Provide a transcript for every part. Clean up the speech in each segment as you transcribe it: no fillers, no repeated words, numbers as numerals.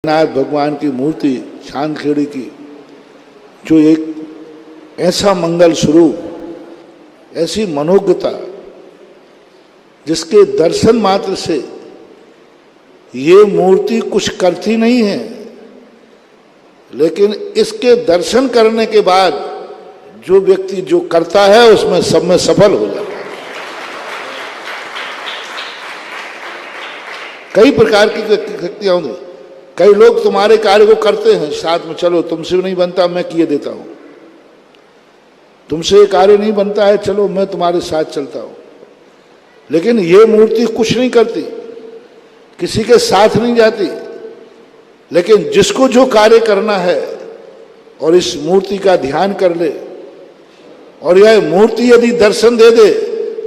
नाथ भगवान की मूर्ति चांदखेड़ी की, जो एक ऐसा मंगल स्वरूप, ऐसी मनोज्ञता, जिसके दर्शन मात्र से ये मूर्ति कुछ करती नहीं है, लेकिन इसके दर्शन करने के बाद जो व्यक्ति जो करता है उसमें सब में सफल हो जाता है। कई प्रकार की शक्तियां होंगी। कई लोग तुम्हारे कार्य को करते हैं साथ में, चलो तुमसे नहीं बनता मैं किए देता हूं, तुमसे ये कार्य नहीं बनता है चलो मैं तुम्हारे साथ चलता हूं। लेकिन ये मूर्ति कुछ नहीं करती, किसी के साथ नहीं जाती, लेकिन जिसको जो कार्य करना है और इस मूर्ति का ध्यान कर ले और यह मूर्ति यदि दर्शन दे दे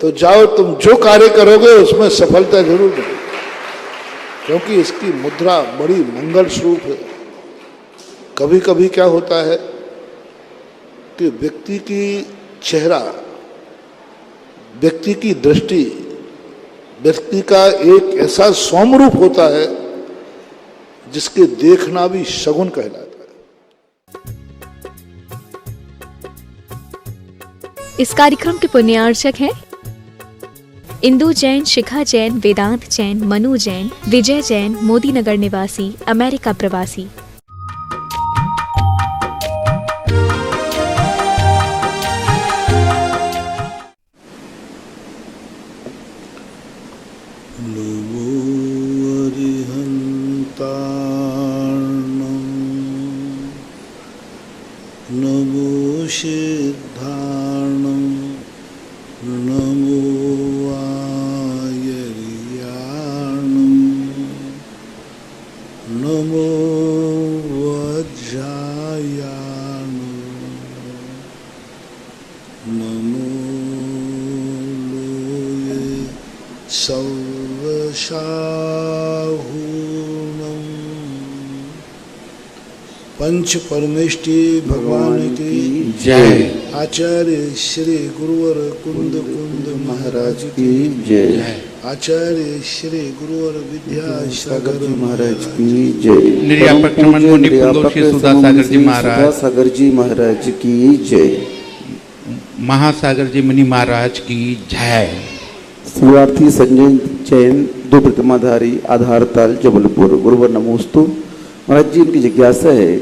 तो जाओ तुम जो कार्य करोगे उसमें सफलता जरूर मिलेगी, क्योंकि इसकी मुद्रा बड़ी मंगल स्वरूप है। कभी कभी क्या होता है कि व्यक्ति की चेहरा, व्यक्ति की दृष्टि, व्यक्ति का एक ऐसा सौम्य रूप होता है जिसके देखना भी शगुन कहलाता है। इस कार्यक्रम के पुण्यार्चक हैं इंदु जैन, शिखा जैन, वेदांत जैन, मनु जैन, विजय जैन, मोदी नगर निवासी, अमेरिका प्रवासी। नमो सिद्धार्णं, नमो आयर्याणं, नमो वज्रायाणं, नमो लोये सर्वसाहूणं। पंच परमेष्टि भगवान की जय। आचार्य श्री गुरुवर कुंद महाराज की जय। आचार्य श्री गुरुवर विद्यासागर महाराज की जय। निर्यापक मुनि पुंगोशी सुधासागर जी महाराज की जय। महासागर जी मुनि महाराज की जय। शिवार्थी संजय जैन, दो प्रतिमाधारी, आधार ताल, जबलपुर। गुरुवर नमोस्तु। महाराज जी, इनकी जिज्ञासा है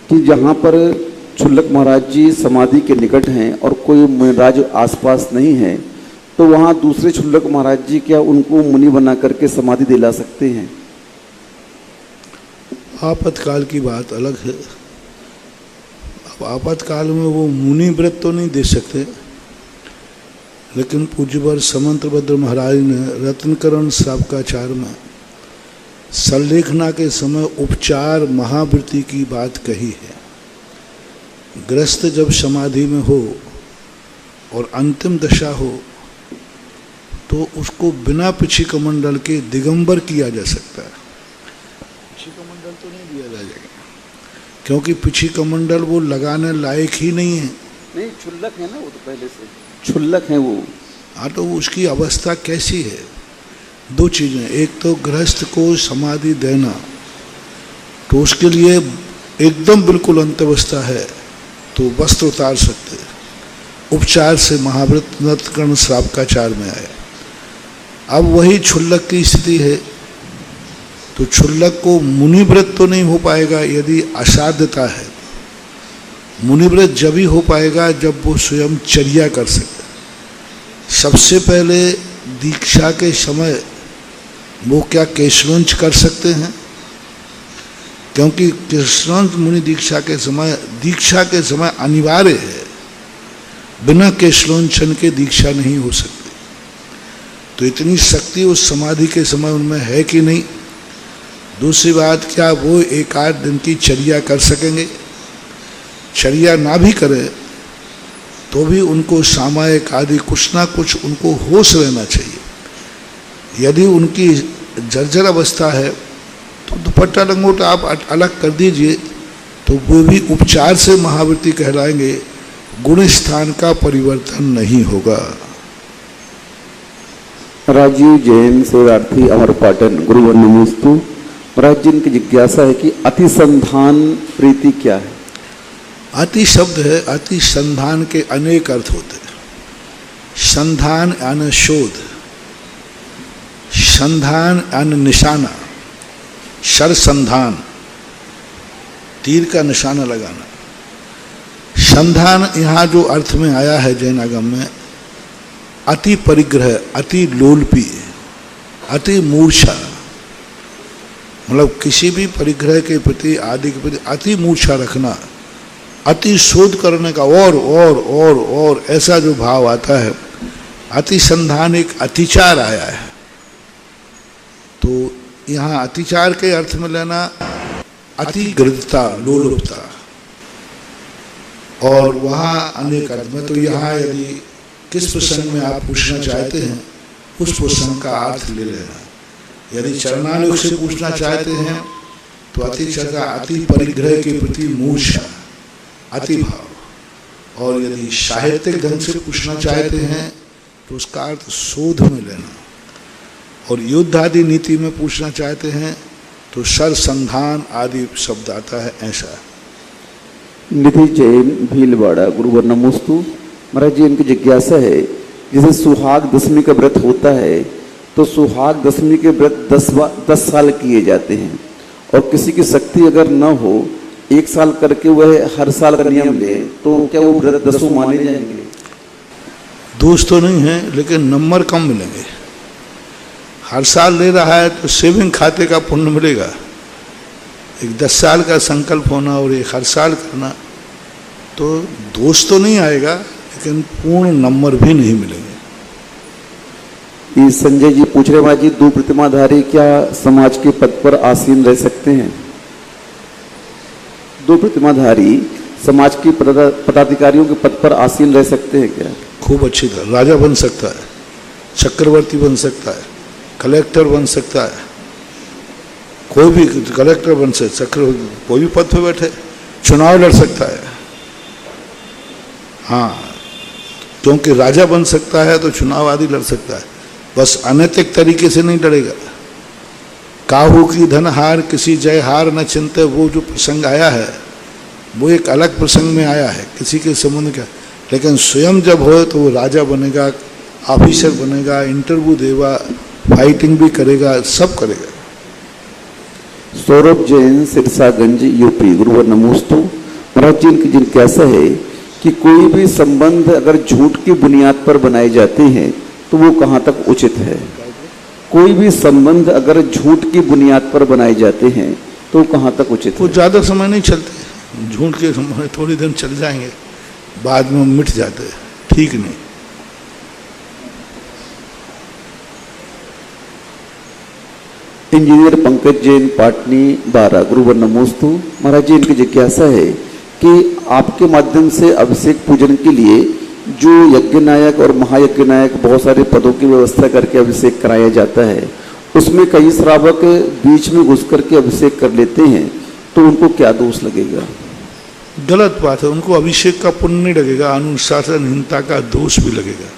कि जहाँ पर छुल्लक महाराज जी समाधि के निकट हैं और कोई मुनिराज आसपास नहीं है, तो वहाँ दूसरे छुल्लक महाराज जी क्या उनको मुनि बना करके समाधि दिला सकते हैं? आपातकाल की बात अलग है। अब आपातकाल में वो मुनि व्रत तो नहीं दे सकते, लेकिन पूज्यवर समंतभद्र महाराज ने रत्नकरण श्रावकाचार्य में संलेखना के समय उपचार महावृत्ति की बात कही है। ग्रस्त जब समाधि में हो और अंतिम दशा हो तो उसको बिना पिछी कमंडल के दिगंबर किया जा सकता है। पिछी कमंडल तो नहीं दिया जाएगा, क्योंकि पिछी कमंडल वो लगाने लायक ही नहीं है। नहीं, छुल्लक है ना, वो तो पहले से छुल्लक है वो। हाँ, तो उसकी अवस्था कैसी है? दो चीज़ें, एक तो गृहस्थ को समाधि देना, तो उसके लिए एकदम बिल्कुल अंत्यवस्था है तो वस्त्र उतार सकते, उपचार से महाव्रत नृत्यकरण श्रावकाचार में आया। अब वही छुल्लक की स्थिति है, तो छुल्लक को मुनिव्रत तो नहीं हो पाएगा यदि असाध्यता है। मुनिव्रत जब ही हो पाएगा जब वो स्वयं चर्या कर सकते। सबसे पहले दीक्षा के समय वो क्या केशवंश कर सकते हैं, क्योंकि केशवंश मुनि दीक्षा के समय अनिवार्य है, बिना केशवंशन के दीक्षा नहीं हो सकती। तो इतनी शक्ति उस समाधि के समय उनमें है कि नहीं। दूसरी बात, क्या वो एक आध दिन की चर्या कर सकेंगे? चर्या ना भी करे तो भी उनको सामायिक आदि कुछ ना कुछ उनको होश रहना चाहिए। यदि उनकी जर्जर अवस्था है तो दुपट्टा लंगोटा आप अलग कर दीजिए, तो वो भी उपचार से महावृत्ति कहलाएंगे, गुण स्थान का परिवर्तन नहीं होगा। राजीव जैन, सेवार्थी, अमर पाटन। गुरुवर नमोस्तु। महाराज जी इनकी जिज्ञासा है कि अतिसंधान प्रीति क्या है? अति शब्द है, अति संधान के अनेक अर्थ होते हैं। संधान यानी शोध, संधान यानी निशाना, सरसंधान तीर का निशाना लगाना। संधान यहाँ जो अर्थ में आया है जैन आगम में, अति परिग्रह, अति लोलपी, अति मूर्छा, मतलब किसी भी परिग्रह के प्रति आदि के प्रति अति मूर्छा रखना, अति शोध करने का और ऐसा जो भाव आता है। अतिसंधान एक अतिचार आया है, तो यहाँ अतिचार के अर्थ में लेना अतिग्रदता, लोलुपता, और वहाँ अनेक अर्थ में। तो यहाँ यदि किस प्रसंग में आप पूछना चाहते हैं उस प्रसंग का अर्थ ले लेना। यदि चरणानुग से पूछना चाहते हैं तो अतिचर्या, अति परिग्रह के प्रति मूर्छा, अति भाव, और यदि साहित्यिक ढंग से पूछना चाहते हैं तो उसका अर्थ शोध में लेना, और युद्ध आदि नीति में पूछना चाहते हैं तो सरसंधान आदि शब्द आता है। ऐसा निधि जैन भीलवाड़ा, गुरुवर नमोस्तु। महाराज जी इनकी जिज्ञासा है, जैसे सुहाग दशमी का व्रत होता है तो सुहाग दशमी के व्रत 10 साल किए जाते हैं, और किसी की शक्ति अगर न हो 1 साल करके वह हर साल का नियम ले तो क्या वो व्रत 10 माने जाएंगे? दोष तो नहीं है, लेकिन नंबर कम मिलेंगे। हर साल ले रहा है तो सेविंग खाते का पुण्य मिलेगा। एक 10 साल का संकल्प होना और एक हर साल करना, तो दोष तो नहीं आएगा, लेकिन पूर्ण नंबर भी नहीं मिलेंगे। ये संजय जी पूछ रहे महाराज जी, 2 प्रतिमाधारी क्या समाज के पद पर आसीन रह सकते हैं? 2 प्रतिमाधारी समाज के पदाधिकारियों के पद पर आसीन रह सकते हैं क्या? खूब अच्छी तरह राजा बन सकता है, चक्रवर्ती बन सकता है, कलेक्टर बन सकता है, कोई भी कलेक्टर बन सकता है, चक्रवर्ती कोई भी पद पे बैठे, चुनाव लड़ सकता है। हाँ, क्योंकि राजा बन सकता है तो चुनाव आदि लड़ सकता है, बस अनैतिक तरीके से नहीं लड़ेगा। काहू की धन हार किसी जय हार न चिंते, वो जो प्रसंग आया है वो एक अलग प्रसंग में आया है, किसी के संबंध का। लेकिन स्वयं जब हो तो वो राजा बनेगा, ऑफिसर बनेगा, इंटरव्यू देगा, फाइटिंग भी करेगा, सब करेगा। सौरभ जैन, सिरसागंज, यूपी, गुरुवर नमोस्तु। महाराज जी इनकी जिज्ञासा है कि कोई भी संबंध अगर झूठ की बुनियाद पर बनाए जाते हैं तो वो कहाँ तक उचित है? कोई भी संबंध अगर झूठ की बुनियाद पर बनाए जाते हैं तो कहाँ तक उचित है? वो ज़्यादा समय नहीं चलते, झूठ के संबंध थोड़ी दिन चल जाएंगे, बाद में मिट जाते हैं, ठीक नहीं। इंजीनियर पंकज जैन, पाटनी, 12, गुरुवर नमोस्तु। महाराज जी इनकी जिज्ञासा है कि आपके माध्यम से अभिषेक पूजन के लिए जो यज्ञ नायक और महायज्ञ नायक बहुत सारे पदों की व्यवस्था करके अभिषेक कराया जाता है, उसमें कई श्रावक बीच में घुस करके अभिषेक कर लेते हैं, तो उनको क्या दोष लगेगा? गलत बात है, उनको अभिषेक का पुण्य नहीं लगेगा, अनुशासनहीनता का दोष भी लगेगा।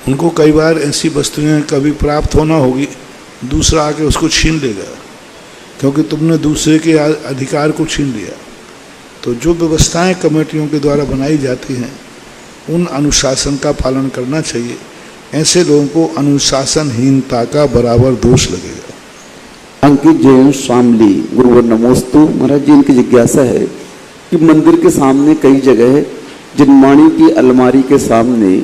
उनको कई बार ऐसी वस्तुएं कभी प्राप्त होना होगी, दूसरा आके उसको छीन लेगा, क्योंकि तुमने दूसरे के अधिकार को छीन लिया। तो जो व्यवस्थाएं कमेटियों के द्वारा बनाई जाती हैं उन अनुशासन का पालन करना चाहिए। ऐसे लोगों को अनुशासनहीनता का बराबर दोष लगेगा। अंकित जैन, शामली, गुरुवर नमोस्तु। महाराज जी इनकी जिज्ञासा है कि मंदिर के सामने कई जगह जिनमाणी की अलमारी के सामने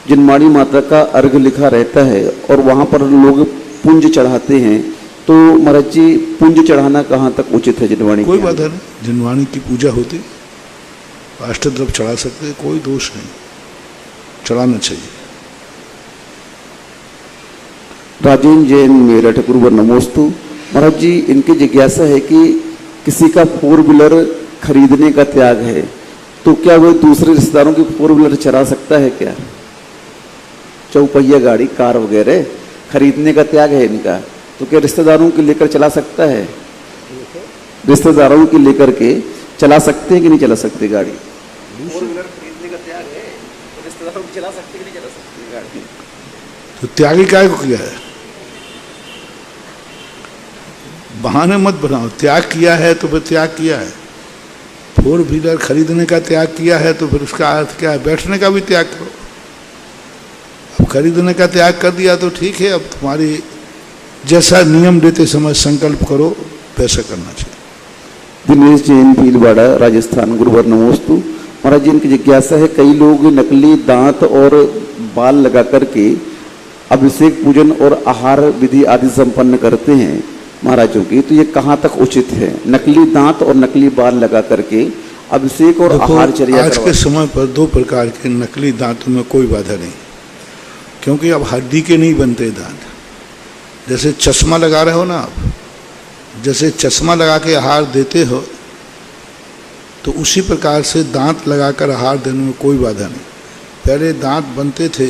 जिनमाणी माता का अर्घ लिखा रहता है और वहाँ पर लोग पुंज चढ़ाते हैं, तो महाराज जी पुंज चढ़ाना कहाँ तक उचित है? जिनवाणी कोई बात नहीं, जिनवाणी की पूजा होती, अष्टद्रव्य चढ़ा सकते, कोई दोष नहीं, चढ़ाना चाहिए। राजेंद्र जैन, मेरठ, गुरुवर नमोस्तु। महाराज जी इनकी जिज्ञासा है कि किसी का 4 व्हीलर खरीदने का त्याग है, तो क्या वह दूसरे रिश्तेदारों की 4 व्हीलर चला सकता है क्या? चौपहिया गाड़ी, कार वगैरह खरीदने का त्याग है इनका, तो क्या रिश्तेदारों के लेकर चला सकता है? रिश्तेदारों के लेकर के चला सकते हैं कि नहीं चला सकते गाड़ी? 4 व्हीलर खरीदने का त्याग है, तो रिश्तेदारों की चला सकते कि नहीं चला सकते गाड़ी? तो त्यागी काय को किया है? बहाने मत बनाओ। त्याग किया है तो फिर त्याग किया है। 4 व्हीलर खरीदने का त्याग किया है तो फिर उसका अर्थ क्या है? बैठने का भी त्याग करो। अब खरीदने का त्याग कर दिया तो ठीक है, अब तुम्हारी जैसा नियम देते समय संकल्प करो वैसा करना चाहिए। दिनेश जैन भीलवाड़ा राजस्थान। गुरुवर नमोस्तु। महाराज जी, इनकी जिज्ञासा है, कई लोग नकली दांत और बाल लगा करके अभिषेक पूजन और आहार विधि आदि संपन्न करते हैं महाराजों की, तो ये कहाँ तक उचित है? नकली दांत और नकली बाल लगा करके अभिषेक और आहारचर्या आज के समय पर 2 प्रकार के नकली दांतों में कोई बाधा नहीं, क्योंकि अब हड्डी के नहीं बनते दांत। जैसे चश्मा लगा रहे हो ना आप, जैसे चश्मा लगा के आहार देते हो तो उसी प्रकार से दांत लगाकर आहार देने में कोई बाधा नहीं। पहले दांत बनते थे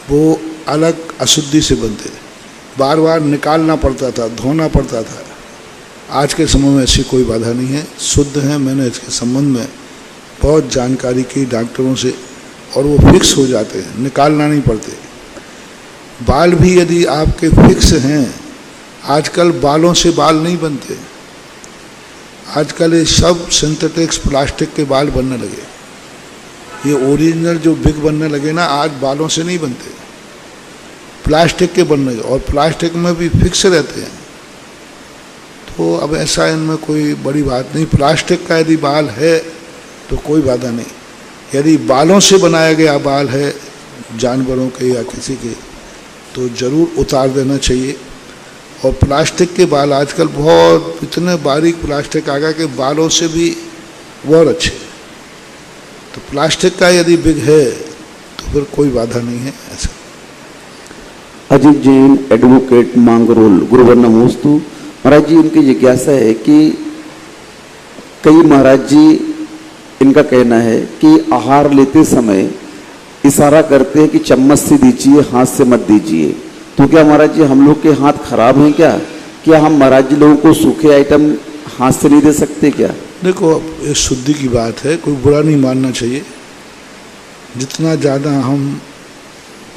वो अलग अशुद्धि से बनते थे, बार बार निकालना पड़ता था, धोना पड़ता था। आज के समय में ऐसी कोई बाधा नहीं है, शुद्ध है। मैंने इसके संबंध में बहुत जानकारी की डॉक्टरों से, और वो फिक्स हो जाते हैं, निकालना नहीं पड़ते। बाल भी यदि आपके फिक्स हैं, आजकल बालों से बाल नहीं बनते। आजकल ये सब सिंथेटिक्स प्लास्टिक के बाल बनने लगे। ये ओरिजिनल जो बिग बनने लगे ना, आज बालों से नहीं बनते, प्लास्टिक के बनने लगे, और प्लास्टिक में भी फिक्स रहते हैं। तो अब ऐसा इनमें कोई बड़ी बात नहीं। प्लास्टिक का यदि बाल है तो कोई बाधा नहीं। यदि बालों से बनाया गया बाल है जानवरों के या किसी के, तो ज़रूर उतार देना चाहिए। और प्लास्टिक के बाल आजकल बहुत इतने बारीक प्लास्टिक आ गया कि बालों से भी और अच्छे। तो प्लास्टिक का यदि बिग है तो फिर कोई बाधा नहीं है ऐसा। अजीत जैन एडवोकेट मांगरोल। गुरुवर नमोस्तु। महाराज जी, उनकी जिज्ञासा है कि कई महाराज जी, इनका कहना है कि आहार लेते समय इशारा करते हैं कि चम्मच से दीजिए, हाथ से मत दीजिए। तो क्या महाराज जी हम लोग के हाथ खराब हैं क्या हम महाराज जी लोगों को सूखे आइटम हाथ से नहीं दे सकते क्या? देखो, अब ये शुद्धि की बात है, कोई बुरा नहीं मानना चाहिए। जितना ज़्यादा हम,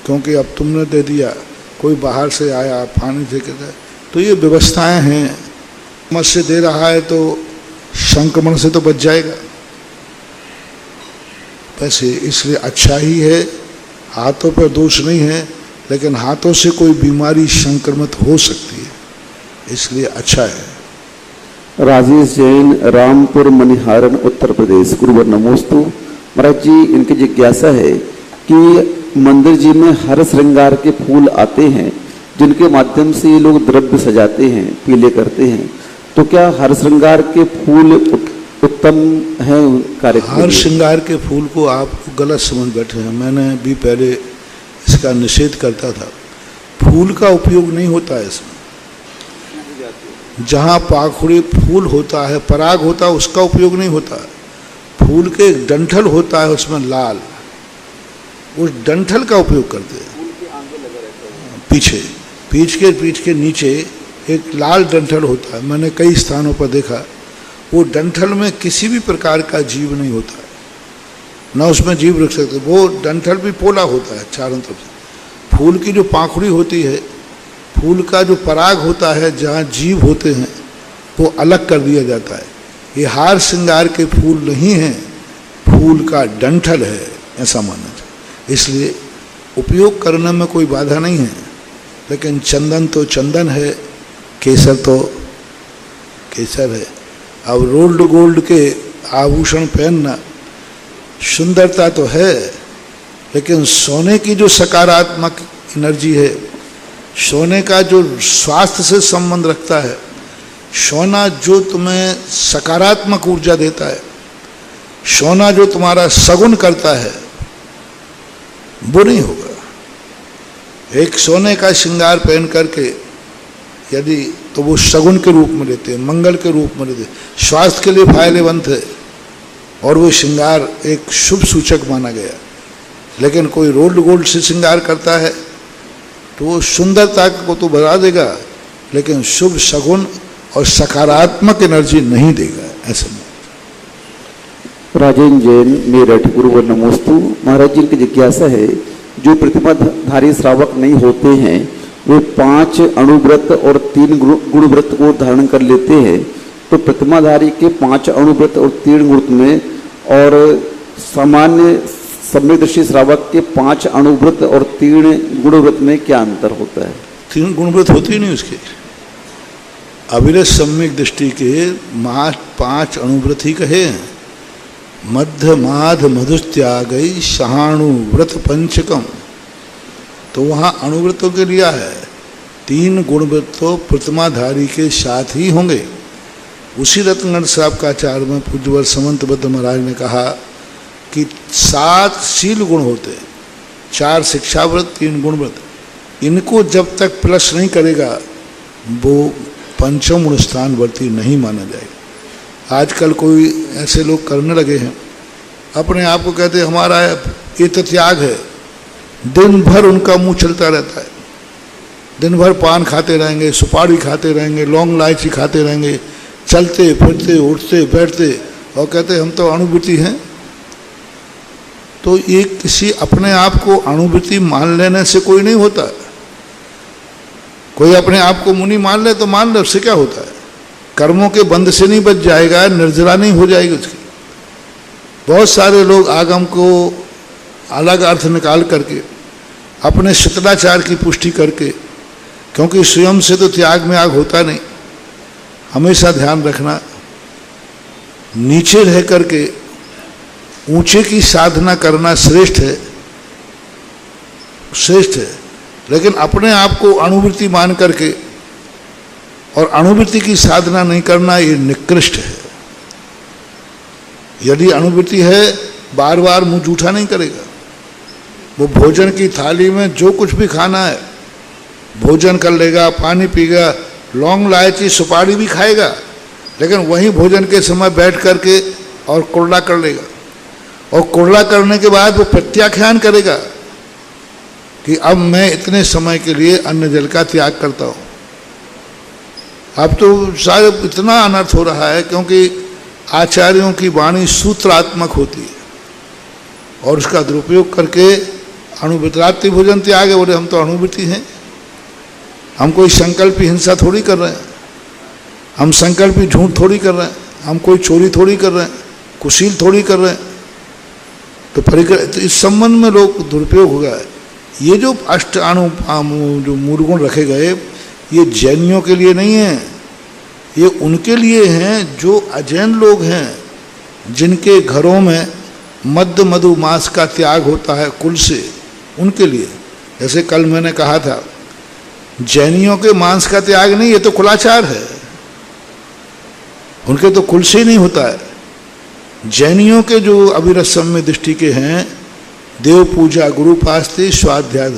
क्योंकि अब तुमने दे दिया, कोई बाहर से आया पानी से कहता है, तो ये व्यवस्थाएं हैं। चम्मच से दे रहा है तो संक्रमण से तो बच जाएगा। वैसे इसलिए अच्छा ही है, हाथों पर दोष नहीं है, लेकिन हाथों से कोई बीमारी संक्रमित हो सकती है, इसलिए अच्छा है। राजेश जैन रामपुर मनिहारन उत्तर प्रदेश। गुरुवर नमोस्तु। महाराज जी, इनकी जिज्ञासा है कि मंदिर जी में हर श्रृंगार के फूल आते हैं जिनके माध्यम से ये लोग द्रव्य सजाते हैं, पीले करते हैं, तो क्या हर श्रृंगार के फूल उत्तम है कार्य? हर श्रृंगार के फूल को आप गलत समझ बैठे हैं। मैंने भी पहले इसका निषेध करता था। फूल का उपयोग नहीं होता है इसमें। जहाँ पाखुड़ी फूल होता है, पराग होता है, उसका उपयोग नहीं होता है। फूल के एक डंठल होता है उसमें लाल, उस डंठल का उपयोग करते हैं। पीछ के नीचे एक लाल डंठल होता है, मैंने कई स्थानों पर देखा। वो डंठल में किसी भी प्रकार का जीव नहीं होता है, ना उसमें जीव रख सकते। वो डंठल भी पोला होता है चारों तरफ से। फूल की जो पाखुड़ी होती है, फूल का जो पराग होता है, जहाँ जीव होते हैं, वो अलग कर दिया जाता है। ये हार श्रृंगार के फूल नहीं हैं, फूल का डंठल है, ऐसा मानना चाहिए। इसलिए उपयोग करने में कोई बाधा नहीं है, लेकिन चंदन तो चंदन है, केसर तो केसर है। अब रोल्ड गोल्ड के आभूषण पहनना सुंदरता तो है, लेकिन सोने की जो सकारात्मक एनर्जी है, सोने का जो स्वास्थ्य से संबंध रखता है, सोना जो तुम्हें सकारात्मक ऊर्जा देता है, सोना जो तुम्हारा सगुन करता है, वो नहीं होगा। एक सोने का श्रृंगार पहन करके यदि, तो वो शगुन के रूप में लेते हैं, मंगल के रूप में लेते हैं, स्वास्थ्य के लिए फायदेमंद है, और वो श्रृंगार एक शुभ सूचक माना गया। लेकिन कोई रोल्ड गोल्ड से श्रृंगार करता है तो वो सुंदरता को तो बढ़ा देगा, लेकिन शुभ शगुन और सकारात्मक एनर्जी नहीं देगा, ऐसा नहीं। राजेंद्र जैन मेरठ। गुरुवर नमोस्तु। महाराज जी की जिज्ञासा है, जो प्रतिमाधारी श्रावक नहीं होते हैं वे 5 अणुव्रत और 3 गुणव्रत को धारण कर लेते हैं, तो प्रतिमाधारी के 5 अणुव्रत और 3 गुणव्रत में और सामान्य सम्यक्दर्शी श्रावक के 5 अणुव्रत और 3 गुणव्रत में क्या अंतर होता है? 3 गुणव्रत होती नहीं उसके। अविरत सम्यक दृष्टि के 5 अणुव्रत ही कहे हैं। मध्य माध मधुस्त्यागई सहाणुव्रत पंचकम, तो वहाँ अणुव्रतों के लिया है। 3 गुणव्रत तो प्रतिमाधारी के साथ ही होंगे। उसी रत्नगढ़ साहब का आचार्य में पूज्यवर समंतबद्ध महाराज ने कहा कि 7 शील गुण होते हैं, 4 शिक्षाव्रत, 3 गुणव्रत। इनको जब तक प्लस नहीं करेगा वो पंचम गुण स्थान वर्ती नहीं माना जाएगा। आजकल कोई ऐसे लोग करने लगे हैं, अपने आप को कहते हैं हमारा ये तो त्याग है। दिन भर उनका मुंह चलता रहता है, दिन भर पान खाते रहेंगे, सुपारी खाते रहेंगे, लौंग इलायची खाते रहेंगे, चलते फिरते उठते बैठते, और कहते हम तो अणुवृत्ति हैं। तो ये किसी अपने आप को अणुवृत्ति मान लेने से कोई नहीं होता। कोई अपने आप को मुनि मान ले तो मान ले, उससे क्या होता है? कर्मों के बंध से नहीं बच जाएगा, निर्जरा नहीं हो जाएगी उसकी। बहुत सारे लोग आगम को अलग अर्थ निकाल करके अपने शितलाचार की पुष्टि करके, क्योंकि स्वयं से तो त्याग में आग होता नहीं, हमेशा ध्यान रखना, नीचे रह करके ऊंचे की साधना करना श्रेष्ठ है, श्रेष्ठ है। लेकिन अपने आप को अणुवृत्ति मान करके और अणुवृत्ति की साधना नहीं करना, ये निकृष्ट है। यदि अणुवृत्ति है, बार बार मुंह जूठा नहीं करेगा। वो भोजन की थाली में जो कुछ भी खाना है भोजन कर लेगा, पानी पीगा, लौंग इलायची सुपारी भी खाएगा, लेकिन वहीं भोजन के समय बैठ करके और कुर्ला कर लेगा। और कुर्ला करने के बाद वो प्रत्याख्यान करेगा कि अब मैं इतने समय के लिए अन्न जल का त्याग करता हूँ। अब तो शायद इतना अनर्थ हो रहा है क्योंकि आचार्यों की वाणी सूत्रात्मक होती है और उसका दुरुपयोग करके अणुवृत्ति भोजन त्याग है, बोले हम तो अणुवृत्ति हैं। हम कोई संकल्पी हिंसा थोड़ी कर रहे हैं, हम संकल्पी झूठ थोड़ी कर रहे हैं, हम कोई चोरी थोड़ी कर रहे हैं, कुशील थोड़ी कर रहे हैं। तो तो इस संबंध में लोग दुरुपयोग हो गया है। ये जो अष्ट अणु जो मूलगुण रखे गए, ये जैनियों के लिए नहीं है, ये उनके लिए हैं जो अजैन लोग हैं, जिनके घरों में मध्य मधु मास का त्याग होता है कुल से, उनके लिए। जैसे कल मैंने कहा था, जैनियों के मांस का त्याग नहीं, ये तो कुलाचार है, उनके तो कुल से ही नहीं होता है। जैनियों के जो अविरत सम्य दृष्टि के हैं, देव पूजा, गुरु पास्ते, स्वाध्याय,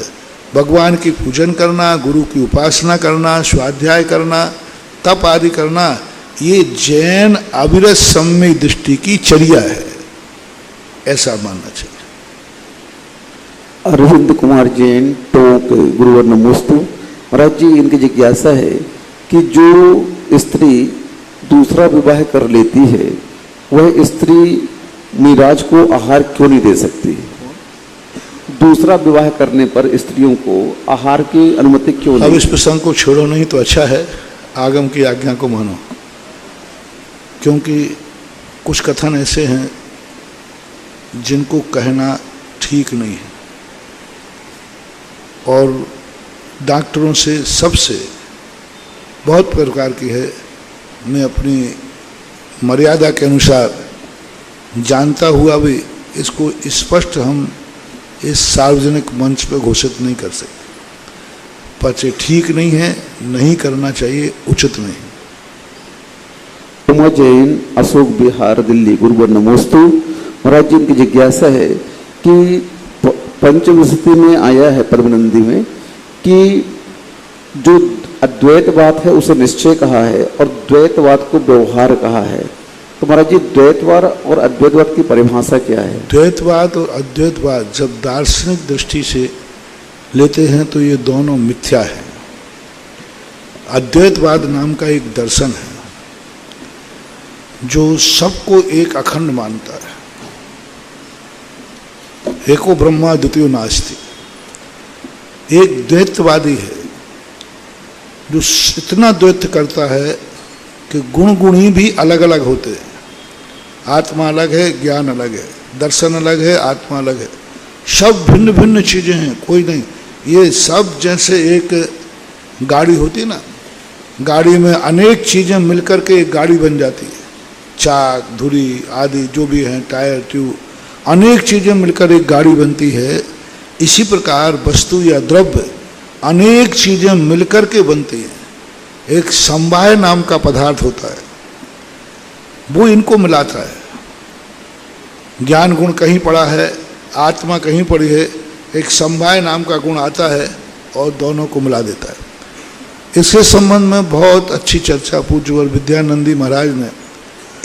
भगवान की पूजन करना, गुरु की उपासना करना, स्वाध्याय करना, तप आदि करना, ये जैन अविरत सम्य दृष्टि की चर्या है, ऐसा मानना चाहिए। अरविंद कुमार जैन, टोंक, गुरुवर नमोस्तु। महाराज जी, इनकी जिज्ञासा है कि जो स्त्री दूसरा विवाह कर लेती है, वह स्त्री नीराज को आहार क्यों नहीं दे सकती? दूसरा विवाह करने पर स्त्रियों को आहार की अनुमति क्यों नहीं? अब इस प्रसंग को छोड़ो नहीं तो अच्छा है, आगम की आज्ञा को मानो, क्योंकि कुछ कथन ऐसे हैं जिनको कहना ठीक नहीं है। और डॉक्टरों से सबसे बहुत प्रकार की है, मैं अपनी मर्यादा के अनुसार जानता हुआ भी इसको स्पष्ट हम इस सार्वजनिक मंच पर घोषित नहीं कर सकते, पर ठीक नहीं है, नहीं करना चाहिए, उचित नहीं। उमा जैन, अशोक विहार, दिल्ली, गुरुवर नमोस्तु। महाराज जी, इनकी जिज्ञासा है कि पंचविंशति में आया है परमानंदी में कि जो अद्वैतवाद है उसे निश्चय कहा है और द्वैतवाद को व्यवहार कहा है। तो महाराज जी, द्वैतवाद और अद्वैतवाद की परिभाषा क्या है? द्वैतवाद और अद्वैतवाद जब दार्शनिक दृष्टि से लेते हैं तो ये दोनों मिथ्या है। अद्वैतवाद नाम का एक दर्शन है जो सबको एक अखंड मानता है, एको ब्रह्मा द्वितीयो नास्ति। एक द्वैतवादी है जो इतना द्वैत करता है कि गुण गुणी भी अलग अलग होते हैं। आत्मा अलग है, ज्ञान अलग है, दर्शन अलग है, आत्मा अलग है, सब भिन्न भिन्न चीज़ें हैं, कोई नहीं। ये सब जैसे एक गाड़ी होती है ना, गाड़ी में अनेक चीज़ें मिलकर के एक गाड़ी बन जाती है, चाक, धुरी आदि जो भी हैं, टायर, ट्यूब, अनेक चीज़ें मिलकर एक गाड़ी बनती है। इसी प्रकार वस्तु या द्रव्य अनेक चीज़ें मिलकर के बनती हैं। एक समवाय नाम का पदार्थ होता है, वो इनको मिलाता है। ज्ञान गुण कहीं पड़ा है, आत्मा कहीं पड़ी है, एक समवाय नाम का गुण आता है और दोनों को मिला देता है। इसके संबंध में बहुत अच्छी चर्चा पूज्यवर विद्यानंदी महाराज ने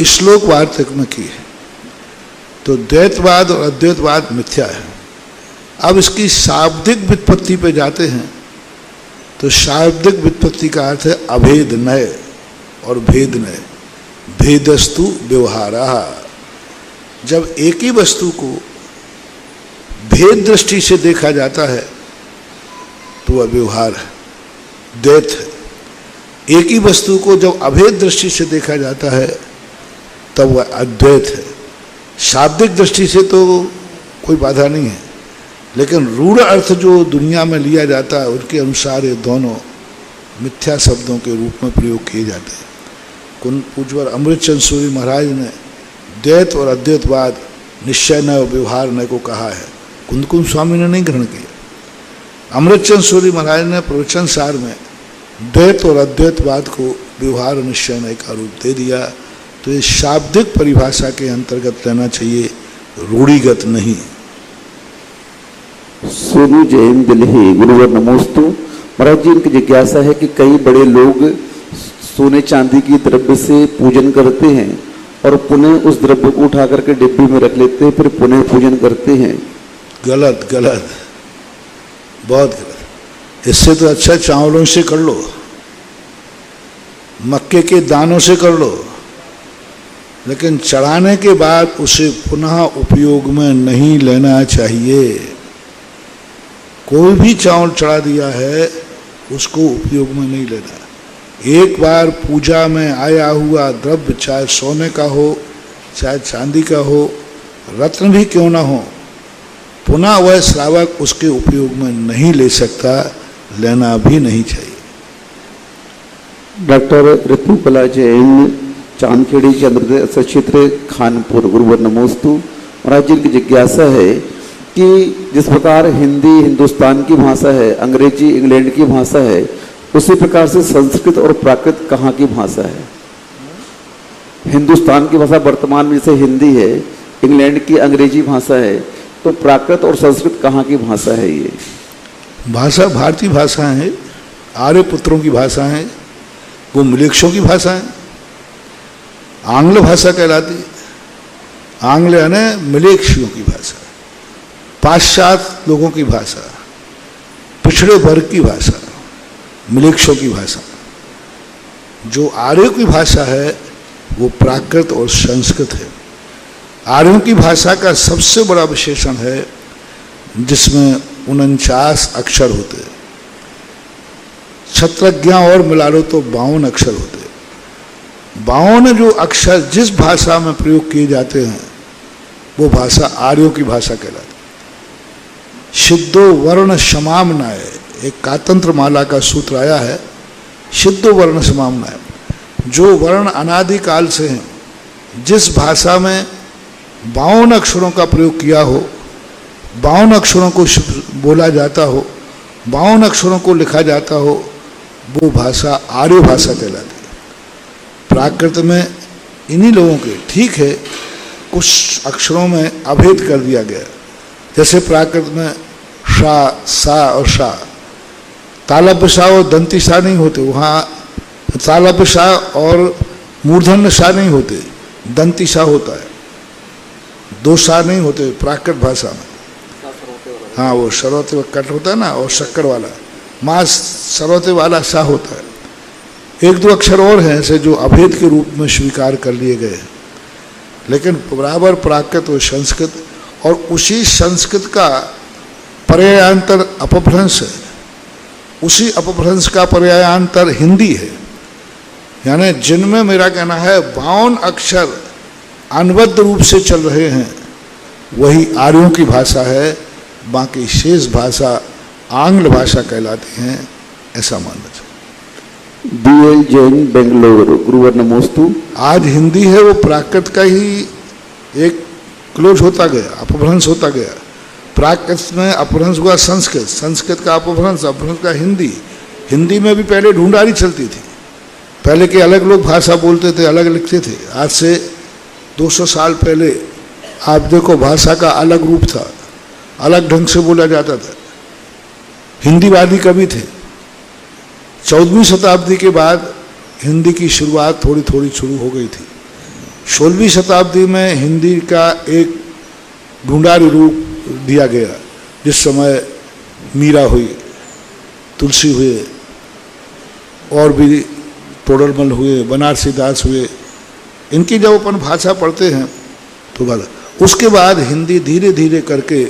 श्लोक वार्तक में की है। तो द्वैतवाद और अद्वैतवाद मिथ्या है। अब इसकी शाब्दिक व्युत्पत्ति पे जाते हैं तो शाब्दिक व्युत्पत्ति का अर्थ है अभेद नय और भेद नय। भेदस्तु व्यवहारा, जब एक ही वस्तु को भेद दृष्टि से देखा जाता है तो वह व्यवहार है, द्वैत है। एक ही वस्तु को जब अभेद दृष्टि से देखा जाता है तब वह अद्वैत है। शाब्दिक दृष्टि से तो कोई बाधा नहीं है, लेकिन रूढ़ अर्थ जो दुनिया में लिया जाता है उनके अनुसार ये दोनों मिथ्या शब्दों के रूप में प्रयोग किए जाते हैं। कुन पूज्यवर अमृतचंद सूरी महाराज ने द्वैत और अद्वैतवाद निश्चय न व्यवहार न को कहा है, कुंदकुंद स्वामी ने नहीं ग्रहण किया। अमृतचंद सूरी महाराज ने प्रवचन सार में द्वैत और अद्वैतवाद को व्यवहार और निश्चय न का रूप दे दिया। तो ये शाब्दिक परिभाषा के अंतर्गत रहना चाहिए, रूढ़िगत नहीं। सोनू जैन दिल्ली, गुरुवर नमोस्तु। महाराज जी, इनकी जिज्ञासा है कि कई बड़े लोग सोने चांदी की द्रव्य से पूजन करते हैं और पुनः उस द्रव्य को उठा करके डिब्बी में रख लेते हैं, फिर पुनः पूजन करते हैं। गलत, गलत, बहुत गलत। इससे तो अच्छा चावलों से कर लो, मक्के के दानों से कर लो, लेकिन चढ़ाने के बाद उसे पुनः उपयोग में नहीं लेना चाहिए। कोई भी चावल चढ़ा दिया है उसको उपयोग में नहीं लेना। एक बार पूजा में आया हुआ द्रव्य, चाहे सोने का हो चाहे चांदी का हो, रत्न भी क्यों ना हो, पुनः वह श्रावक उसके उपयोग में नहीं ले सकता, लेना भी नहीं चाहिए। डॉक्टर ऋतुकला जैन, चांदखेड़ी चंद्र क्षेत्र, खानपुर, गुरुवर नमोस्तु। महाराज जी, की जिज्ञासा है कि जिस प्रकार हिंदी हिंदुस्तान की भाषा है, अंग्रेजी इंग्लैंड की भाषा है, उसी प्रकार से संस्कृत और प्राकृत कहाँ की भाषा है? हिंदुस्तान की भाषा वर्तमान में जैसे हिंदी है, इंग्लैंड की अंग्रेजी भाषा है, तो प्राकृत और संस्कृत कहाँ की भाषा है? ये भाषा भारतीय भाषा है, आर्य पुत्रों की भाषा है, वो मलेच्छों की भाषा है, आंग्ल भाषा कहलाती है। आंग्ल यानी मलेच्छियों की भाषा, पाश्चात्य लोगों की भाषा, पिछड़े वर्ग की भाषा, मलेच्छों की भाषा। जो आर्यों की भाषा है वो प्राकृत और संस्कृत है। आर्यों की भाषा का सबसे बड़ा विशेषण है जिसमें 49 अक्षर होते हैं, छत्रज्ञा और मिला लो तो 52 अक्षर होते हैं। 52 जो अक्षर जिस भाषा में प्रयोग किए जाते हैं वो भाषा आर्यों की भाषा कहलाती है। सिद्धो वर्ण समामनाय, एक कातंत्र माला का सूत्र आया है, सिद्धो वर्ण समामनाय। जो वर्ण अनादिकाल से हैं, जिस भाषा में 52 अक्षरों का प्रयोग किया हो, 52 अक्षरों को बोला जाता हो, 52 अक्षरों को लिखा जाता हो, वो भाषा आर्य भाषा कहलाती है। प्राकृत में इन्हीं लोगों के, ठीक है, कुछ अक्षरों में अभेद कर दिया गया, जैसे प्राकृत में शा, सा और शा, तालब्य सा और दंती सा नहीं होते, वहाँ तालब्य सा और मूर्धन्य सा नहीं होते, दंती सा होता है। 2 सा नहीं होते प्राकृत भाषा में। हाँ, वो सरौते व कट होता है ना, और शक्कर वाला माँ सरौते वाला सा होता है। 1-2 अक्षर और हैं ऐसे जो अभेद के रूप में स्वीकार कर लिए गए हैं, लेकिन बराबर प्राकृत और संस्कृत, और उसी संस्कृत का पर्यायांतर अपभ्रंश है। उसी अपभ्रंश का पर्यायांतर हिंदी है। यानी जिनमें मेरा कहना है 52 अक्षर अनबद्ध रूप से चल रहे हैं वही आर्यों की भाषा है, बाकी शेष भाषा आंग्ल भाषा कहलाती हैं, ऐसा मानना चाहिए। DL जैन बेंगलोर, गुरुवर नमोस्तु। आज हिंदी है वो प्राकृत का ही एक क्लोज होता गया, अपभ्रंश होता गया। प्राकृत में अपभ्रंश हुआ संस्कृत, संस्कृत का अपभ्रंश, अपभ्रंश का हिंदी। हिंदी में भी पहले ढूंढारी चलती थी, पहले के अलग लोग भाषा बोलते थे, अलग लिखते थे। आज से 200 साल पहले आप देखो भाषा का अलग रूप था, अलग ढंग से बोला जाता था। हिंदीवादी कवि थे। 14वीं शताब्दी के बाद हिंदी की शुरुआत थोड़ी थोड़ी शुरू हो गई थी। 16वीं शताब्दी में हिंदी का एक ढूंढारी रूप दिया गया, जिस समय मीरा हुई, तुलसी हुए, और भी तोडरमल हुए, बनारसी दास हुए। इनकी जब अपन भाषा पढ़ते हैं तो बात उसके बाद हिंदी धीरे धीरे करके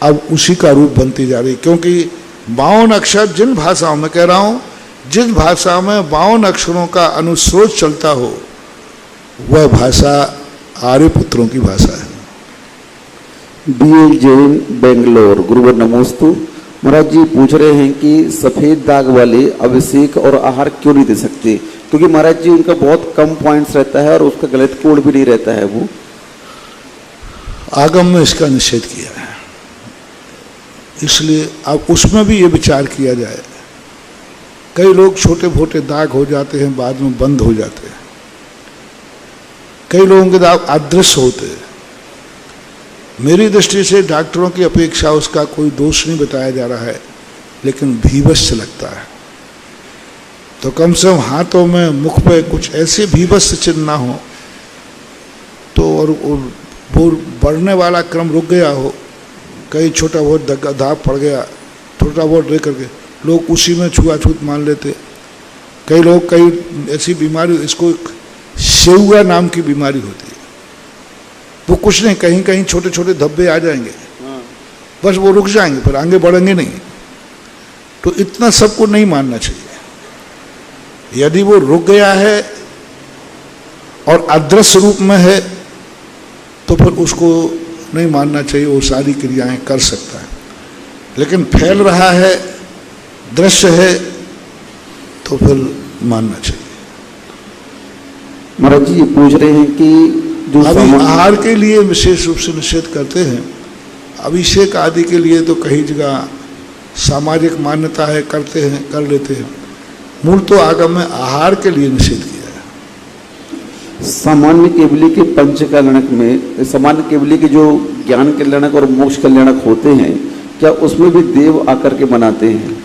अब उसी का रूप बनती जा रही, क्योंकि 52 अक्षर जिन भाषाओं में कह रहा हूँ, जिस भाषा में 52 अक्षरों का अनुस्रोत चलता हो वह भाषा आर्यपुत्रों की भाषा है। DL जैन बेंगलोर, गुरुवर नमोस्तु। महाराज जी पूछ रहे हैं कि सफेद दाग वाले अभिषेक और आहार क्यों नहीं दे सकते, क्योंकि महाराज जी उनका बहुत कम पॉइंट्स रहता है और उसका गलत कोड भी नहीं रहता है। वो आगम में इसका निषेध किया है, इसलिए अब उसमें भी ये विचार किया जाए। कई लोग छोटे मोटे दाग हो जाते हैं, बाद में बंद हो जाते हैं। कई लोगों के दाग अदृश्य होते हैं। मेरी दृष्टि से डॉक्टरों की अपेक्षा उसका कोई दोष नहीं बताया जा रहा है, लेकिन भीभत्स लगता है। तो कम से कम हाथों में, मुख पे कुछ ऐसे भीभत्स चिन्ह ना हो तो, और वो बढ़ने वाला क्रम रुक गया हो, कहीं छोटा बहुत दाग पड़ गया, छोटा बहुत रह करके लोग उसी में छुआछूत मान लेते। कई लोग कई ऐसी बीमारी, इसको शेउआ नाम की बीमारी होती है, वो कुछ नहीं, कहीं कहीं छोटे छोटे धब्बे आ जाएंगे, बस वो रुक जाएंगे पर आगे बढ़ेंगे नहीं। तो इतना सबको नहीं मानना चाहिए। यदि वो रुक गया है और अदृश्य रूप में है तो फिर उसको नहीं मानना चाहिए, वो सारी क्रियाएं कर सकता है। लेकिन फैल रहा है, दृश्य है, तो फिर मानना चाहिए। महाराज जी ये पूछ रहे हैं कि जो अभी आहार के लिए विशेष रूप से निषेध करते हैं, अभिषेक आदि के लिए तो कई जगह सामाजिक मान्यता है, करते हैं, कर लेते हैं। मूल तो आगम में आहार के लिए निषेध किया है। सामान्य केवली के पंच कल्याणक में, सामान्य केवली के जो ज्ञान कल्याणक और मोक्ष कल्याणक होते हैं, क्या उसमें भी देव आकर के बनाते हैं?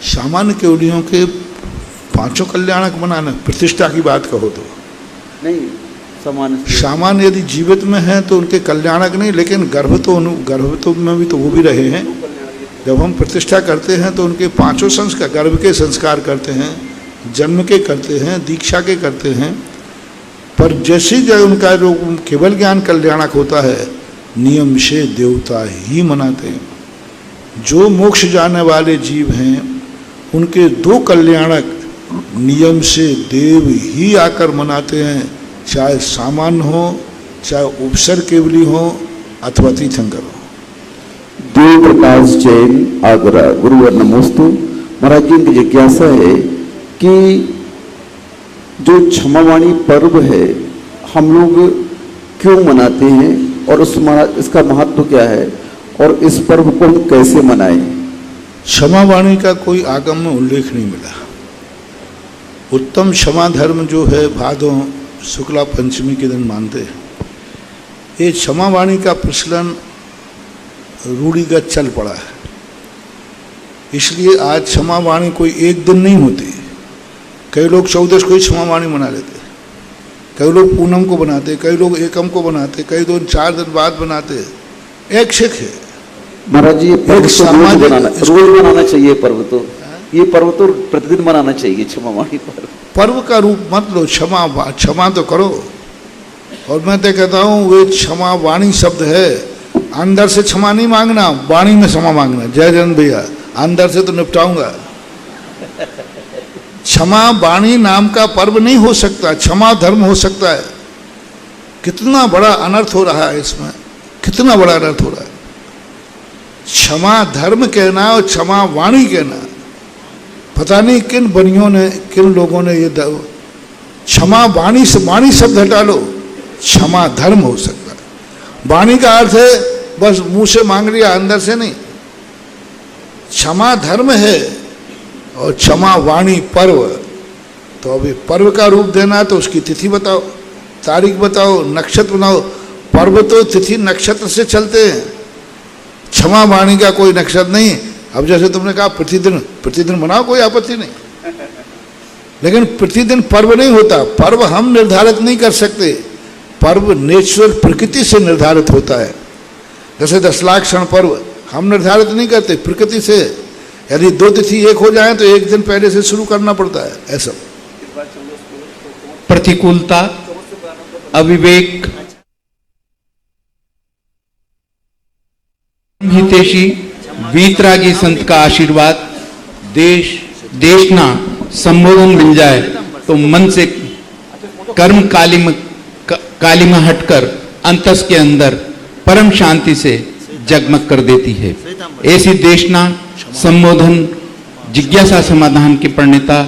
सामान्य केवलियों के 5 कल्याणक बनाना, प्रतिष्ठा की बात कहो तो नहीं, सामान्य यदि जीवित में है तो उनके कल्याणक नहीं, लेकिन गर्भ तो में भी तो वो भी रहे हैं। जब हम प्रतिष्ठा करते हैं तो उनके 5 संस्कार, गर्भ के संस्कार करते हैं, जन्म के करते हैं, दीक्षा के करते हैं। पर जैसे जब उनका जो केवल ज्ञान कल्याणक होता है, नियम से देवता ही मनाते हैं। जो मोक्ष जाने वाले जीव हैं उनके 2 कल्याणक नियम से देव ही आकर मनाते हैं, चाहे सामान्य हो, चाहे उपसर केवली हो, अथवा तीर्थंकर हो। देव प्रकाश जैन आगरा, गुरुवर नमोस्तु। महाराज जी की जिज्ञासा है कि जो क्षमावाणी पर्व है हम लोग क्यों मनाते हैं और इसका महत्व क्या है और इस पर्व को हम कैसे मनाएं? क्षमावाणी का कोई आगम में उल्लेख नहीं मिला। उत्तम क्षमा धर्म जो है भादों शुक्ला पंचमी के दिन मानते हैं। ये क्षमावाणी का प्रचलन रूढ़िगत चल पड़ा है, इसलिए आज क्षमावाणी कोई एक दिन नहीं होती। कई लोग 14 को ही क्षमावाणी मना लेते, कई लोग पूनम को बनाते, कई लोग एकम को बनाते, कई 2-4 दिन बाद बनाते। एक शिख है महाराज जी, रोज मनाना चाहिए पर्व तो, ये पर्व तो प्रतिदिन मनाना चाहिए क्षमावाणी पर्व। पर्व का रूप मत लो, क्षमा तो करो। और मैं तो कहता हूँ वे क्षमा वाणी शब्द है, अंदर से क्षमा नहीं मांगना, वाणी में क्षमा मांगना। जय जन भैया। अंदर से तो निपटाऊंगा। क्षमा वाणी नाम का पर्व नहीं हो सकता, क्षमा धर्म हो सकता है। कितना बड़ा अनर्थ हो रहा है इसमें, कितना बड़ा अनर्थ हो रहा है। क्षमा धर्म कहना और क्षमा वाणी कहना, पता नहीं किन बनियों ने, किन लोगों ने ये क्षमा वाणी से, वाणी शब्द हटा लो, क्षमा धर्म हो सकता है। वाणी का अर्थ है बस मुंह से मांग लिया, अंदर से नहीं। क्षमा धर्म है और क्षमा वाणी पर्व। तो अभी पर्व का रूप देना तो उसकी तिथि बताओ, तारीख बताओ, नक्षत्र बनाओ। पर्व तो तिथि नक्षत्र से चलते हैं, क्षमा वाणी का कोई नक्षत्र नहीं। अब जैसे तुमने कहा प्रतिदिन बनाओ, कोई आपत्ति नहीं, लेकिन प्रतिदिन पर्व नहीं होता। पर्व हम निर्धारित नहीं कर सकते, पर्व नेचुरल प्रकृति से निर्धारित होता है। जैसे 10 लाख क्षण पर्व हम निर्धारित नहीं करते, प्रकृति से। यदि 2 तिथि एक हो जाए तो 1 दिन पहले से शुरू करना पड़ता है, ऐसा। प्रतिकूलता, अविवेक, हितैषी, वीतरागी संत का आशीर्वाद, देशना संबोधन मिल जाए तो मन से कर्म कालिमा हटकर अंतस के अंदर परम शांति से जगमग कर देती है। ऐसी देशना संबोधन जिज्ञासा समाधान के प्रणेता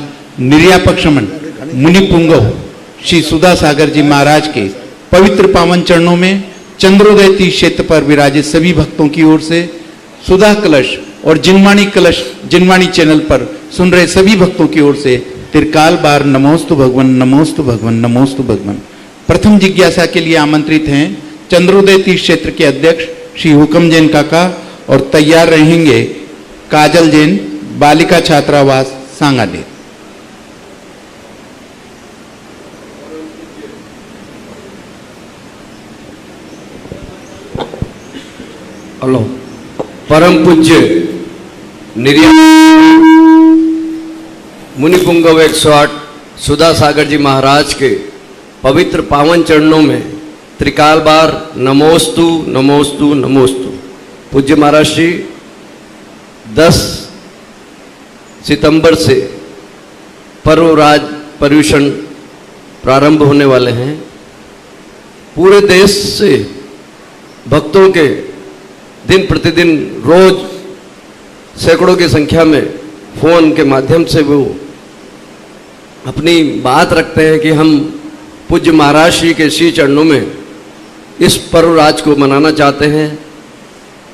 निर्यापक शमन मुनि पुंगव श्री सुधा सागर जी महाराज के पवित्र पावन चरणों में चंद्रोदय तीर्थ क्षेत्र पर विराजित सभी भक्तों की ओर से सुधा कलश और जिनवाणी चैनल पर सुन रहे सभी भक्तों की ओर से त्रिकाल बार नमोस्तु भगवन, नमोस्तु भगवन, नमोस्तु भगवन। प्रथम जिज्ञासा के लिए आमंत्रित हैं चंद्रोदय तीर्थ क्षेत्र के अध्यक्ष श्री हुकम जैन काका और तैयार रहेंगे काजल जैन, बालिका छात्रावास सांगानेर। हेलो, परम पूज्य मुनि पुंगव 108 सुधा सागर जी महाराज के पवित्र पावन चरणों में त्रिकाल बार नमोस्तु नमोस्तु नमोस्तु। पूज्य महाराज श्री 10 सितंबर से पर्वराज पर्यूषण प्रारंभ होने वाले हैं। पूरे देश से भक्तों के दिन प्रतिदिन रोज सैकड़ों की संख्या में फोन के माध्यम से वो अपनी बात रखते हैं कि हम पूज्य महाराज श्री के श्री चरणों में इस पर्वराज को मनाना चाहते हैं।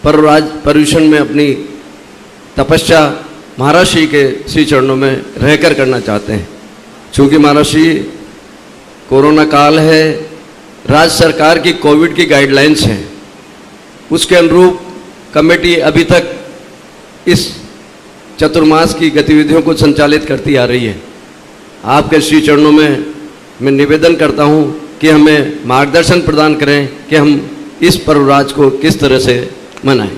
पर्वराज पर्यूषण में अपनी तपस्या महाराज श्री के श्री चरणों में रहकर करना चाहते हैं। चूँकि महाराज श्री कोरोना काल है, राज्य सरकार की कोविड की गाइडलाइंस हैं, उसके अनुरूप कमेटी अभी तक इस चतुर्मास की गतिविधियों को संचालित करती आ रही है। आपके श्री चरणों में मैं निवेदन करता हूं कि हमें मार्गदर्शन प्रदान करें कि हम इस पर्वराज को किस तरह से मनाएं।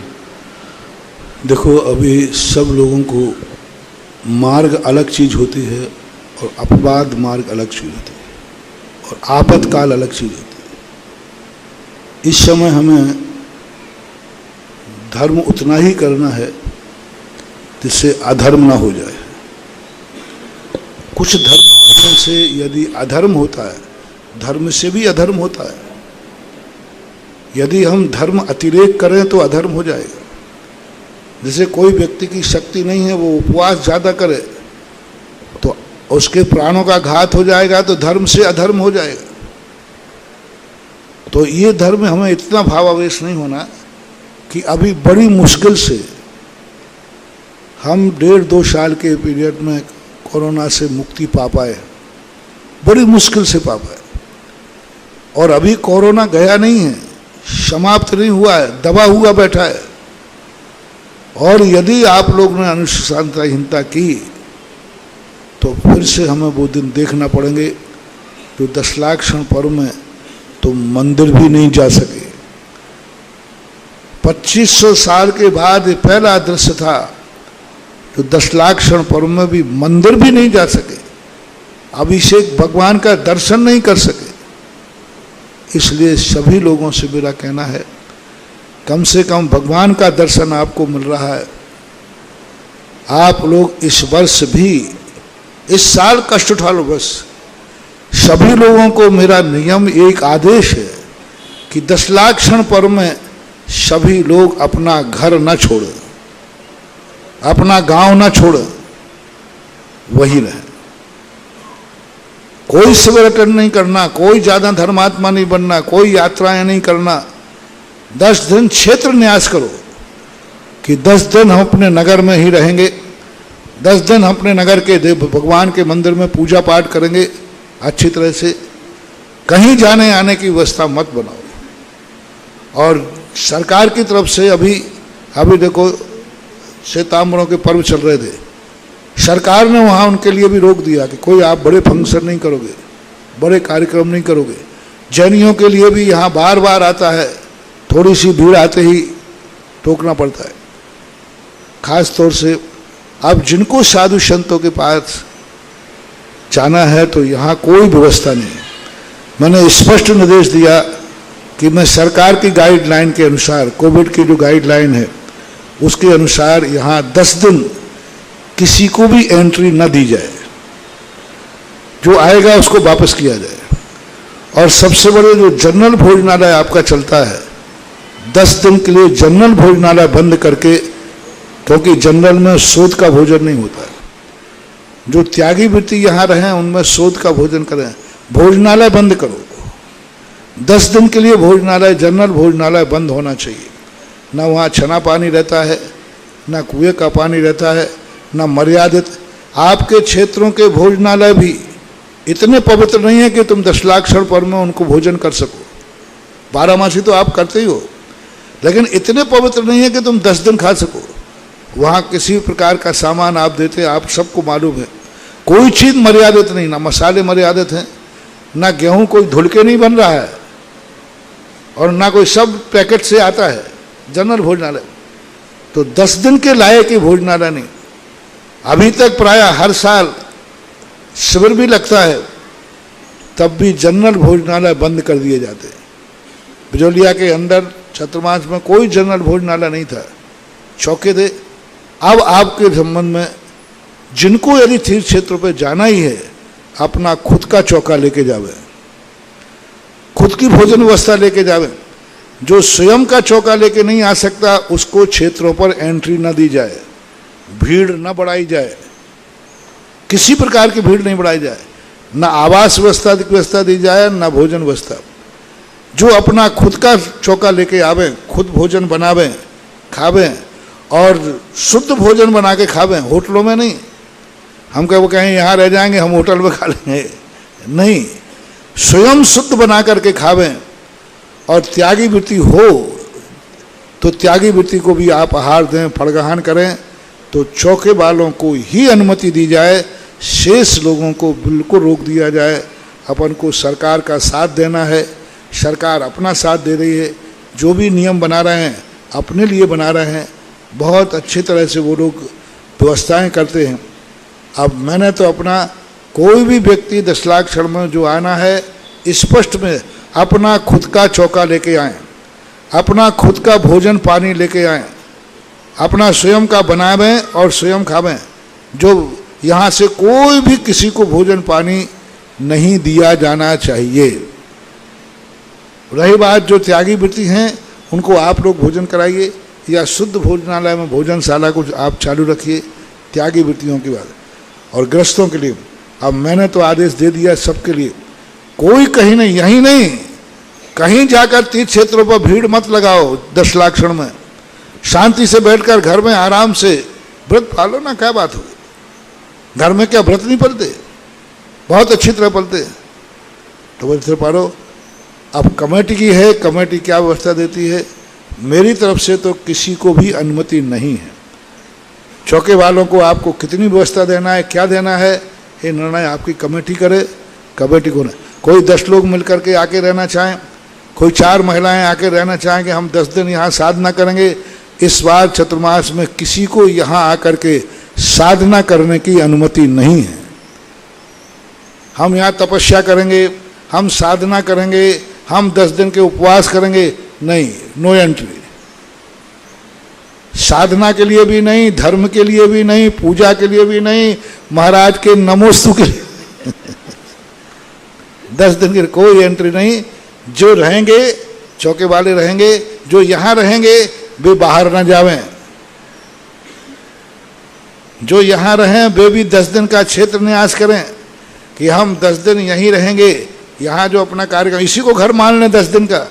देखो, अभी सब लोगों को मार्ग अलग चीज़ होती है और अपवाद मार्ग अलग चीज़ होती है और आपातकाल अलग चीज़ होती है। इस समय हमें धर्म उतना ही करना है जिससे अधर्म ना हो जाए। कुछ धर्म करने से यदि अधर्म होता है, धर्म से भी अधर्म होता है। यदि हम धर्म अतिरेक करें तो अधर्म हो जाएगा। जैसे कोई व्यक्ति की शक्ति नहीं है, वो उपवास ज़्यादा करे तो उसके प्राणों का घात हो जाएगा, तो धर्म से अधर्म हो जाएगा। तो ये धर्म में हमें इतना भावावेश नहीं होना कि अभी बड़ी मुश्किल से हम 1.5-2 साल के पीरियड में कोरोना से मुक्ति पा पाए, बड़ी मुश्किल से पा पाए। और अभी कोरोना गया नहीं है, समाप्त नहीं हुआ है, दबा हुआ बैठा है। और यदि आप लोग ने अनुशासनहीनता की तो फिर से हमें वो दिन देखना पड़ेंगे जो 10 लाख क्षण पर्व में तो मंदिर भी नहीं जा सके। 2500 साल के बाद ये पहला दृश्य था जो 10 लाख क्षण पर्व में भी मंदिर भी नहीं जा सके, अभिषेक भगवान का दर्शन नहीं कर सके। इसलिए सभी लोगों से मेरा कहना है, कम से कम भगवान का दर्शन आपको मिल रहा है आप लोग इस वर्ष भी, इस साल कष्ट उठा लो बस। सभी लोगों को मेरा नियम, एक आदेश है कि 10 लाख क्षण पर्व में सभी लोग अपना घर न छोड़ें, अपना गांव न छोड़ें, वही रहे। कोई शिविर अटेंड नहीं करना, कोई ज्यादा धर्मात्मा नहीं बनना, कोई यात्राएं नहीं करना। 10 दिन क्षेत्र न्यास करो कि 10 दिन हम अपने नगर में ही रहेंगे, 10 दिन हम अपने नगर के देव भगवान के मंदिर में पूजा पाठ करेंगे अच्छी तरह से। कहीं जाने आने की व्यवस्था मत बनाओ। और सरकार की तरफ से अभी देखो श्वेतांबरों के पर्व चल रहे थे, सरकार ने वहाँ उनके लिए भी रोक दिया कि कोई आप बड़े फंक्शन नहीं करोगे, बड़े कार्यक्रम नहीं करोगे। जैनियों के लिए भी यहाँ बार बार आता है, थोड़ी सी भीड़ आते ही टोकना पड़ता है। खास तौर से अब जिनको साधु संतों के पास जाना है तो यहाँ कोई व्यवस्था नहीं है। मैंने स्पष्ट निर्देश दिया कि मैं सरकार की गाइडलाइन के अनुसार, कोविड की जो गाइडलाइन है उसके अनुसार यहाँ 10 दिन किसी को भी एंट्री न दी जाए, जो आएगा उसको वापस किया जाए। और सबसे बड़े जो जनरल भोजनालय आपका चलता है, 10 दिन के लिए जनरल भोजनालय बंद करके, क्योंकि जनरल में शोध का भोजन नहीं होता है। जो त्यागी वृत्ति यहाँ रहे उनमें शोध का भोजन करें, भोजनालय बंद करो। 10 दिन के लिए भोजनालय, जनरल भोजनालय बंद होना चाहिए। ना वहाँ छना पानी रहता है, ना कुएं का पानी रहता है, ना मर्यादित। आपके क्षेत्रों के भोजनालय भी इतने पवित्र नहीं है कि तुम 10 लाख क्षण पर्व में उनको भोजन कर सको। 12 मासी तो आप करते ही हो, लेकिन इतने पवित्र नहीं है कि तुम 10 दिन खा सको। वहाँ किसी प्रकार का सामान आप देते, आप सबको मालूम है, कोई चीज़ मर्यादित नहीं। ना मसाले मर्यादित हैं, ना गेहूँ कोई धुल के नहीं बन रहा है, और ना कोई सब पैकेट से आता है जनरल भोजनालय। तो 10 दिन के लायक ही भोजनालय नहीं। अभी तक प्राय हर साल शिविर भी लगता है, तब भी जनरल भोजनालय बंद कर दिए जाते हैं। बिजौलिया के अंदर छत्रमास में कोई जनरल भोजनालय नहीं था, चौके थे। अब आपके संबंध में जिनको यदि तीर्थ क्षेत्रों पर जाना ही है, अपना खुद का चौका लेके जावे, खुद की भोजन व्यवस्था लेके जावे। जो स्वयं का चौका लेके नहीं आ सकता उसको क्षेत्रों पर एंट्री न दी जाए, भीड़ न बढ़ाई जाए, किसी प्रकार की भीड़ नहीं बढ़ाई जाए, न आवास व्यवस्था दी जाए, न भोजन व्यवस्था। जो अपना खुद का चौका लेके आवे, खुद भोजन बनावे, खावे, और शुद्ध भोजन बना के खावे, होटलों में नहीं। हम वो कहें यहाँ रह जाएंगे, हम होटल में खा लेंगे, नहीं। स्वयं शुद्ध बना करके खावें। और त्यागी वृत्ति हो तो त्यागी वृत्ति को भी आप आहार दें, फड़गहान करें, तो चौके वालों को ही अनुमति दी जाए, शेष लोगों को बिल्कुल रोक दिया जाए। अपन को सरकार का साथ देना है, सरकार अपना साथ दे रही है। जो भी नियम बना रहे हैं अपने लिए बना रहे हैं, बहुत अच्छी तरह से वो लोग व्यवस्थाएं करते हैं। अब मैंने तो अपना, कोई भी व्यक्ति 10 लाख क्षण में जो आना है, स्पष्ट में अपना खुद का चौका लेके आएँ, अपना खुद का भोजन पानी लेके आएँ, अपना स्वयं का बनावें और स्वयं खावें। जो यहाँ से कोई भी किसी को भोजन पानी नहीं दिया जाना चाहिए। रही बात जो त्यागी वृत्ति हैं, उनको आप लोग भोजन कराइए, या शुद्ध भोजनालय में भोजनशाला को आप चालू रखिए, त्यागी वृत्तियों की बात। और गृहस्थों के लिए अब मैंने तो आदेश दे दिया सबके लिए, कोई कहीं नहीं, यहीं नहीं, कहीं जाकर तीर्थ क्षेत्रों पर भीड़ मत लगाओ 10 लाख क्षण में। शांति से बैठकर घर में आराम से व्रत पालो ना, क्या बात हो। घर में क्या व्रत नहीं पलते, बहुत अच्छी तरह पलते, तो व्रत पालो। अब कमेटी की है, कमेटी क्या व्यवस्था देती है, मेरी तरफ से तो किसी को भी अनुमति नहीं है। चौके वालों को आपको कितनी व्यवस्था देना है, क्या देना है, ये निर्णय आपकी कमेटी करे। कमेटी को नहीं, कोई 10 लोग मिलकर के आके रहना चाहें, कोई 4 महिलाएं आके रहना चाहें कि हम 10 दिन यहाँ साधना करेंगे। इस बार चतुर्मास में किसी को यहाँ आकर के साधना करने की अनुमति नहीं है। हम यहाँ तपस्या करेंगे, हम साधना करेंगे, हम 10 दिन के उपवास करेंगे, नहीं, नो एंट्री। साधना के लिए भी नहीं, धर्म के लिए भी नहीं, पूजा के लिए भी नहीं, महाराज के नमोस्तु के लिए 10 दिन की कोई एंट्री नहीं। जो रहेंगे चौके वाले रहेंगे, जो यहां रहेंगे वे बाहर ना जावें, जो यहां रहें वे भी 10 दिन का क्षेत्र न्यास करें कि हम 10 दिन यहीं रहेंगे। यहां जो अपना कार्यक्रम, इसी को घर मान लें 10 दिन का,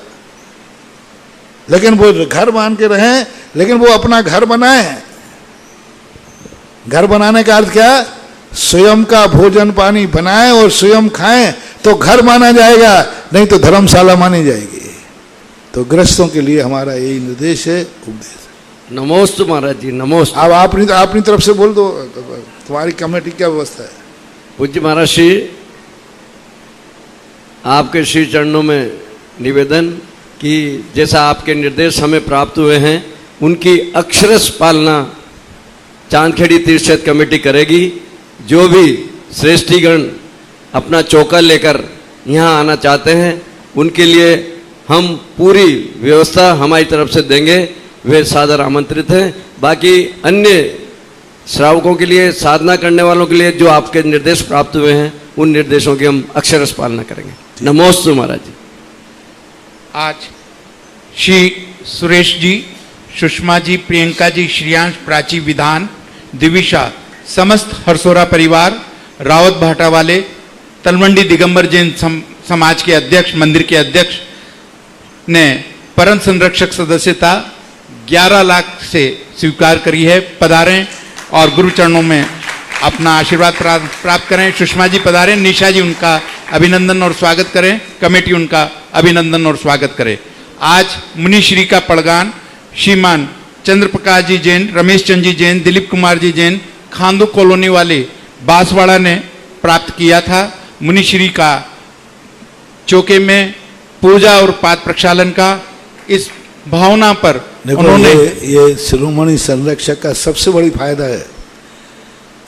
लेकिन वो घर मान के रहें, लेकिन वो अपना घर बनाएं। घर बनाने का अर्थ क्या? स्वयं का भोजन पानी बनाएं और स्वयं खाएं तो घर माना जाएगा, नहीं तो धर्मशाला मानी जाएगी। तो गृहस्थों के लिए हमारा यही निर्देश है, उपदेश है। नमोस्तु महाराज जी, नमोस्तु। अब अपनी तरफ से बोल दो, तुम्हारी कमेटी क्या व्यवस्था है? पूज्य महाराज श्री, आपके श्री चरणों में निवेदन कि जैसा आपके निर्देश हमें प्राप्त हुए हैं उनकी अक्षरश पालना चांदखेड़ी तीर्थ क्षेत्र कमेटी करेगी। जो भी श्रेष्ठीगण अपना चौका लेकर यहाँ आना चाहते हैं उनके लिए हम पूरी व्यवस्था हमारी तरफ से देंगे, वे सादर आमंत्रित हैं। बाकी अन्य श्रावकों के लिए, साधना करने वालों के लिए जो आपके निर्देश प्राप्त हुए हैं उन निर्देशों की हम अक्षरश पालना करेंगे। नमोस्तु महाराज जी। आज श्री सुरेश जी, सुषमा जी, प्रियंका जी, श्रियांश, प्राची, विधान, दिविशा, समस्त हरसोरा परिवार, रावत भाटा वाले, तलवंडी दिगंबर जैन समाज के अध्यक्ष, मंदिर के अध्यक्ष ने परम संरक्षक सदस्यता 11 लाख से स्वीकार करी है। पधारें और गुरु चरणों में अपना आशीर्वाद प्राप्त करें। सुषमा जी पधारें, निशा जी उनका अभिनंदन और स्वागत करें, कमेटी उनका अभिनंदन और स्वागत करे। आज मुनिश्री का पड़गान श्रीमान चंद्रप्रकाश जी जैन, रमेश चंद जी जैन, दिलीप कुमार जी जैन, खांदू कॉलोनी वाले बांसवाड़ा ने प्राप्त किया था। मुनिश्री का चौके में पूजा और पाद प्रक्षालन का इस भावना पर उन्होंने, ये शिरोमणि संरक्षक का सबसे बड़ी फायदा है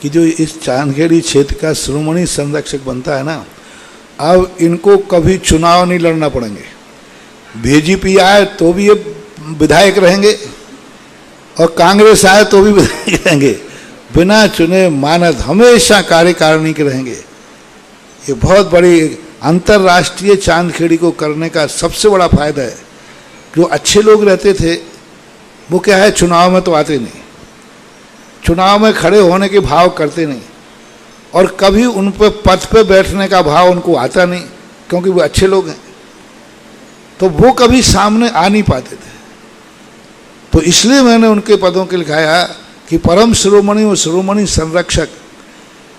कि जो इस चांदखेड़ी क्षेत्र का शिरोमणि संरक्षक बनता है ना, अब इनको कभी चुनाव नहीं लड़ना पड़ेंगे। बीजेपी आए तो भी ये विधायक रहेंगे और कांग्रेस आए तो भी विधायक रहेंगे, बिना चुने मानद हमेशा कार्यकारिणी के रहेंगे। ये बहुत बड़ी अंतर्राष्ट्रीय चांदखेड़ी को करने का सबसे बड़ा फायदा है। जो अच्छे लोग रहते थे वो क्या है, चुनाव में तो आते नहीं, चुनाव में खड़े होने के भाव करते नहीं, और कभी उन पर पद पे बैठने का भाव उनको आता नहीं, क्योंकि वो अच्छे लोग हैं, तो वो कभी सामने आ नहीं पाते थे। तो इसलिए मैंने उनके पदों के लिखाया कि परम शिरोमणि और शिरोमणि संरक्षक,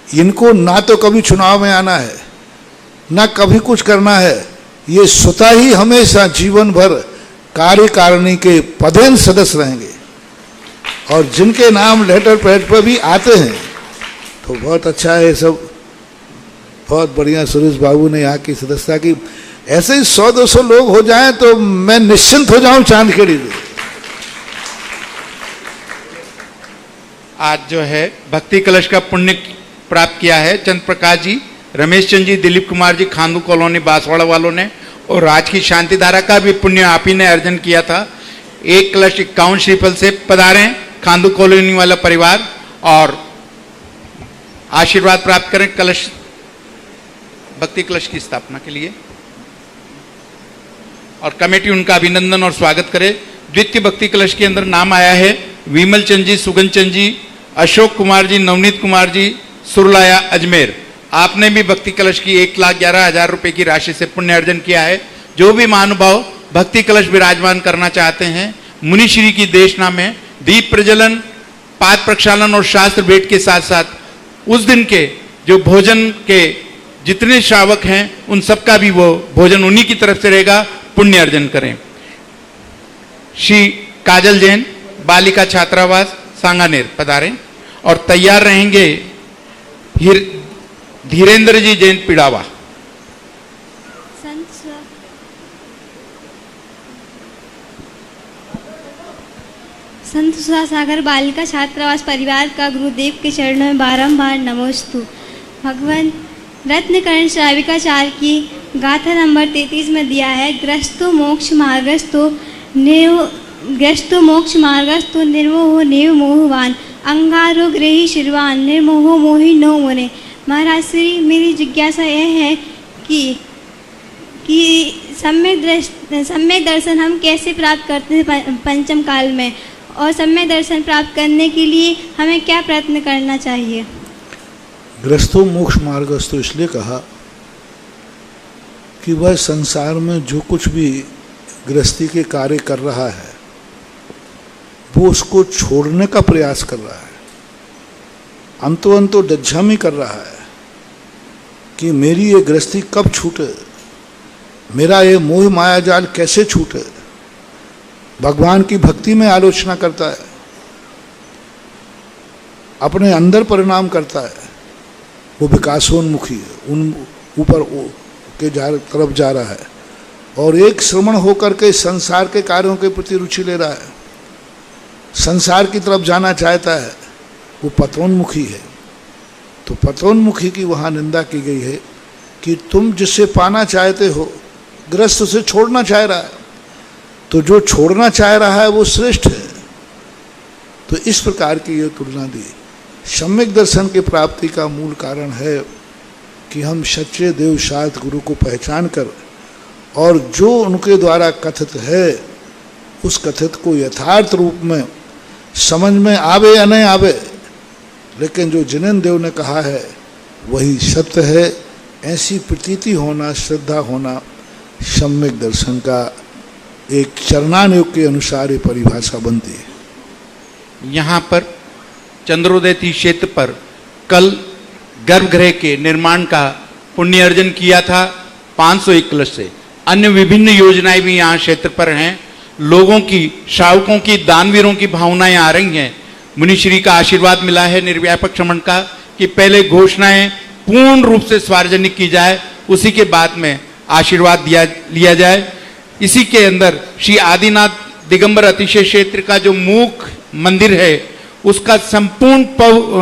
इनको ना तो कभी चुनाव में आना है, ना कभी कुछ करना है, ये स्वतः ही हमेशा जीवन भर कार्यकारिणी के पदेन सदस्य रहेंगे। और जिनके नाम लेटर पैड पर भी आते हैं तो बहुत अच्छा है, सब बहुत बढ़िया। सुरेश बाबू ने यहाँ की सदस्यता की, ऐसे ही 100-200 लोग हो जाएं तो मैं निश्चिंत हो जाऊं चांदखेड़ी से। आज जो है भक्ति कलश का पुण्य प्राप्त किया है चंद्र प्रकाश जी, रमेश चंद जी, दिलीप कुमार जी, खांदू कॉलोनी बांसवाड़ा वालों ने, और राज की शांति धारा का भी पुण्य आप ही ने अर्जन किया था। 1 कलश 51 श्रीफल से पधारें खांदू कॉलोनी वाला परिवार और आशीर्वाद प्राप्त करें कलश, भक्ति कलश की स्थापना के लिए, और कमेटी उनका अभिनंदन और स्वागत करे। द्वितीय भक्ति कलश के अंदर नाम आया है विमल चंद जी, सुगन चंद जी, अशोक कुमार जी, नवनीत कुमार जी, सुरलाया अजमेर। आपने भी भक्ति कलश की 1,11,000 रुपए की राशि से पुण्य अर्जन किया है। जो भी महानुभाव भक्ति कलश विराजमान करना चाहते हैं, मुनिश्री की देशना में दीप प्रज्वलन, पाद प्रक्षालन और शास्त्र भेंट के साथ साथ उस दिन के जो भोजन के जितने श्रावक हैं उन सबका भी वो भोजन उन्हीं की तरफ से रहेगा, पुण्य अर्जन करें। श्री काजल जैन, बालिका छात्रावास सांगानेर पधारें और तैयार रहेंगे धीरेन्द्र जी जैन पिड़ावा। संत सागर बालिका छात्रावास परिवार का गुरुदेव के चरणों में बारंबार नमोस्तु। भगवान रत्नकर्ण श्राविकाचार्य की गाथा नंबर 33 में दिया है, ग्रस्तो मोक्ष मार्गस्थो ग्रस्तो मोक्ष मार्गस्थो निर्मोहो नेव मोहवान अंगारो ग्रही शिरवान निर्मोहो मोहि नो मुने। महाराज श्री, मेरी जिज्ञासा यह है कि सम्यक दर्शन हम कैसे प्राप्त करते हैं पंचम काल में, और सम्यक दर्शन प्राप्त करने के लिए हमें क्या प्रयत्न करना चाहिए? ग्रस्तो मोक्ष मार्गस्थो इसलिए कहा कि वह संसार में जो कुछ भी गृहस्थी के कार्य कर रहा है वो उसको छोड़ने का प्रयास कर रहा है, अंतो डज्झामी कर रहा है कि मेरी ये गृहस्थी कब छूटे, मेरा ये मोह माया जाल कैसे छूटे। भगवान की भक्ति में आलोचना करता है, अपने अंदर परिणाम करता है, वो विकासोन्मुखी है, उन ऊपर के तरफ जा रहा है, और एक श्रमण होकर के संसार के कार्यों के प्रति रुचि ले रहा है, संसार की तरफ जाना चाहता है, वो पतोन्मुखी है। तो पतोन्मुखी की वहाँ निंदा की गई है कि तुम जिससे पाना चाहते हो ग्रस्त उसे छोड़ना चाह रहा है, तो जो छोड़ना चाह रहा है वो श्रेष्ठ है। तो इस प्रकार की ये तुलना दी। सम्यक दर्शन की प्राप्ति का मूल कारण है कि हम सच्चे देव शास्त्र गुरु को पहचान कर और जो उनके द्वारा कथित है उस कथित को यथार्थ रूप में समझ में आवे या नहीं आवे, लेकिन जो जिनेन्द्र देव ने कहा है वही सत्य है, ऐसी प्रतीति होना, श्रद्धा होना सम्यक दर्शन का एक चरणानुयोग के अनुसार ये परिभाषा बनती है। यहाँ पर चंद्रोदय तीर्थ क्षेत्र पर कल गर्भगृह के निर्माण का पुण्य अर्जन किया था 501 कलश से। अन्य विभिन्न योजनाएं भी यहाँ क्षेत्र पर हैं। लोगों की, श्रावकों की, दानवीरों की भावनाएं आ रही हैं। मुनिश्री का आशीर्वाद मिला है निर्व्यापक श्रमण का कि पहले घोषणाएं पूर्ण रूप से सार्वजनिक की जाए, उसी के बाद में आशीर्वाद लिया जाए। इसी के अंदर श्री आदिनाथ दिगंबर अतिशय क्षेत्र का जो मुख्य मंदिर है उसका संपूर्ण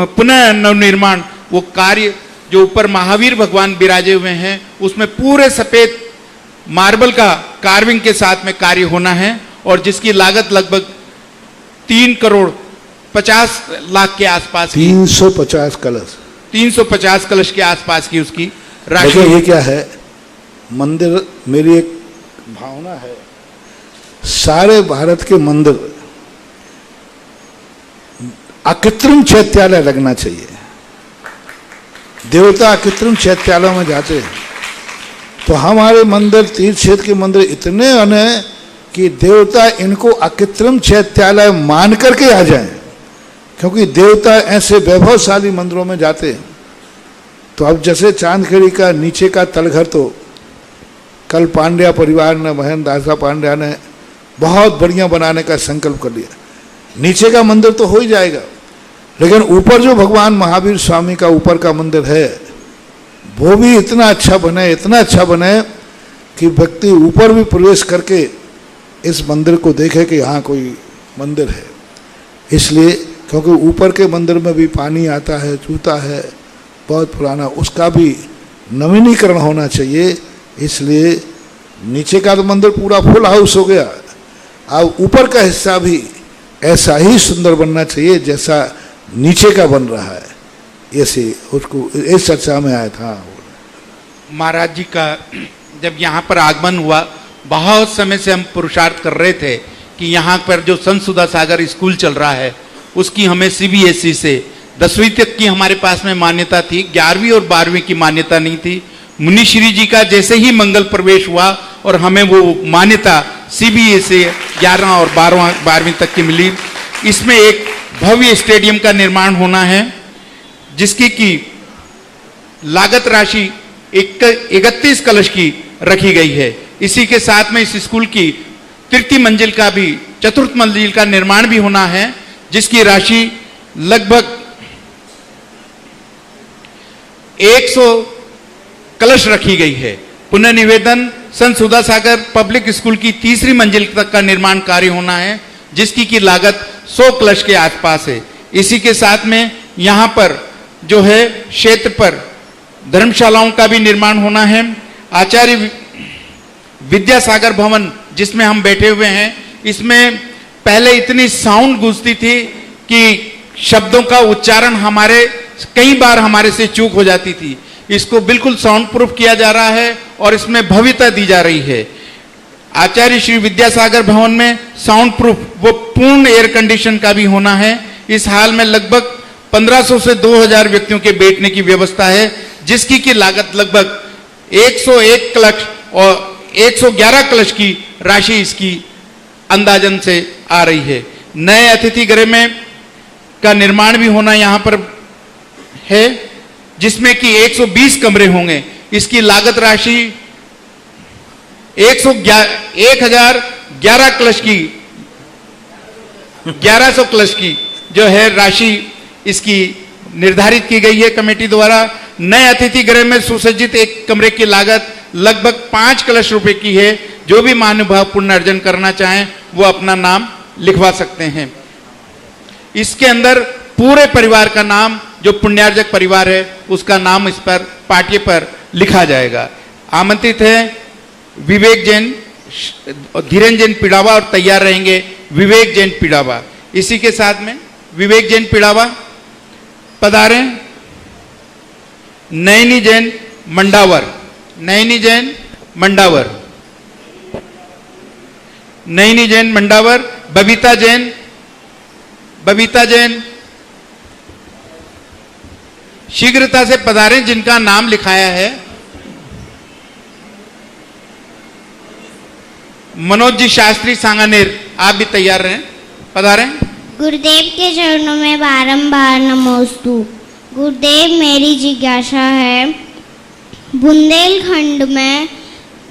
पुनः नवनिर्माण, वो कार्य जो ऊपर महावीर भगवान विराजे हुए हैं उसमें पूरे सफेद मार्बल का कार्विंग के साथ में कार्य होना है, और जिसकी लागत लगभग 3,50,00,000 के आसपास, 350 कलश, 350 कलश के आसपास की उसकी राशि। ये क्या है मंदिर, मेरी एक भावना है, सारे भारत के मंदिर अकृत्रिम चैत्यालय लगना चाहिए। देवता अकृत्रिम चैत्यालय में जाते हैं, तो हमारे मंदिर, तीर्थ क्षेत्र के मंदिर इतने हैं कि देवता इनको अकृत्रिम चैत्यालय मान करके आ जाएं, क्योंकि देवता ऐसे वैभवशाली मंदिरों में जाते हैं। तो अब जैसे चांदखेड़ी का नीचे का तलघर तो कल पांड्या परिवार ने, महेंद्र दासा पांड्या ने बहुत बढ़िया बनाने का संकल्प कर लिया। नीचे का मंदिर तो हो ही जाएगा, लेकिन ऊपर जो भगवान महावीर स्वामी का ऊपर का मंदिर है वो भी इतना अच्छा बने, इतना अच्छा बने कि व्यक्ति ऊपर भी प्रवेश करके इस मंदिर को देखे कि यहाँ कोई मंदिर है। इसलिए क्योंकि ऊपर के मंदिर में भी पानी आता है, चूता है बहुत पुराना, उसका भी नवीनीकरण होना चाहिए। इसलिए नीचे का तो मंदिर पूरा फुल हाउस हो गया, अब ऊपर का हिस्सा भी ऐसा ही सुंदर बनना चाहिए जैसा नीचे का बन रहा है। ऐसे उसको इस चर्चा में आया था। महाराज जी का जब यहाँ पर आगमन हुआ, बहुत समय से हम पुरुषार्थ कर रहे थे कि यहाँ पर जो संत सुधा सागर स्कूल चल रहा है उसकी हमें CBSE से 10वीं तक की हमारे पास में मान्यता थी, 11वीं और 12वीं की मान्यता नहीं थी। मुनिश्री जी का जैसे ही मंगल प्रवेश हुआ और हमें वो मान्यता CBSE 11 और 12वीं तक की मिली। इसमें एक भव्य स्टेडियम का निर्माण होना है जिसकी की लागत राशि 31 कलश की रखी गई है। इसी के साथ में इस स्कूल की तृतीय मंजिल का भी, चतुर्थ मंजिल का निर्माण भी होना है जिसकी राशि लगभग 100 कलश रखी गई है। पुनः निवेदन, संत सुधा सागर पब्लिक स्कूल की तीसरी मंजिल तक का निर्माण कार्य होना है जिसकी की लागत 100 कलश के आसपास है। इसी के साथ में यहाँ पर जो है क्षेत्र पर धर्मशालाओं का भी निर्माण होना है। आचार्य विद्यासागर भवन जिसमें हम बैठे हुए हैं, इसमें पहले इतनी साउंड गूंजती थी कि शब्दों का उच्चारण कई बार हमारे से चूक हो जाती थी। इसको बिल्कुल साउंड प्रूफ किया जा रहा है और इसमें भव्यता दी जा रही है। आचार्य श्री विद्यासागर भवन में साउंड प्रूफ वो पूर्ण एयर कंडीशन का भी होना है। इस हाल में लगभग 1500 से 2000 व्यक्तियों के बैठने की व्यवस्था है, जिसकी की लागत लगभग 101 कलश और 111 कलश की राशि इसकी अंदाजन से आ रही है। नए अतिथि गृह में का निर्माण भी होना यहाँ पर है, जिसमें कि 120 कमरे होंगे। इसकी लागत राशि 1011 कलश की 1100 कलश की जो है राशि इसकी निर्धारित की गई है कमेटी द्वारा। नए अतिथि गृह में सुसज्जित एक कमरे की लागत लगभग 5 कलश रुपए की है। जो भी महानुभाव पुण्य अर्जन करना चाहें वो अपना नाम लिखवा सकते हैं। इसके अंदर पूरे परिवार का नाम, जो पुण्यार्जक परिवार है उसका नाम इस पर पाटिये पर लिखा जाएगा। आमंत्रित है विवेक जैन, धीरेन जैन पिड़ावा और तैयार रहेंगे विवेक जैन पिड़ावा। इसी के साथ में विवेक जैन पिड़ावा पधारें। नयनी जैन मंडावर, नयनी जैन मंडावर, नयनी जैन मंडावर। बबीता जैन, बबीता जैन शीघ्रता से पधारें जिनका नाम लिखाया है। मनोज जी शास्त्री सांगानेर, आप भी तैयार रहें, पधारें। गुरुदेव के चरणों में बारंबार नमोस्तु। गुरुदेव, मेरी जिज्ञासा है, बुंदेलखंड में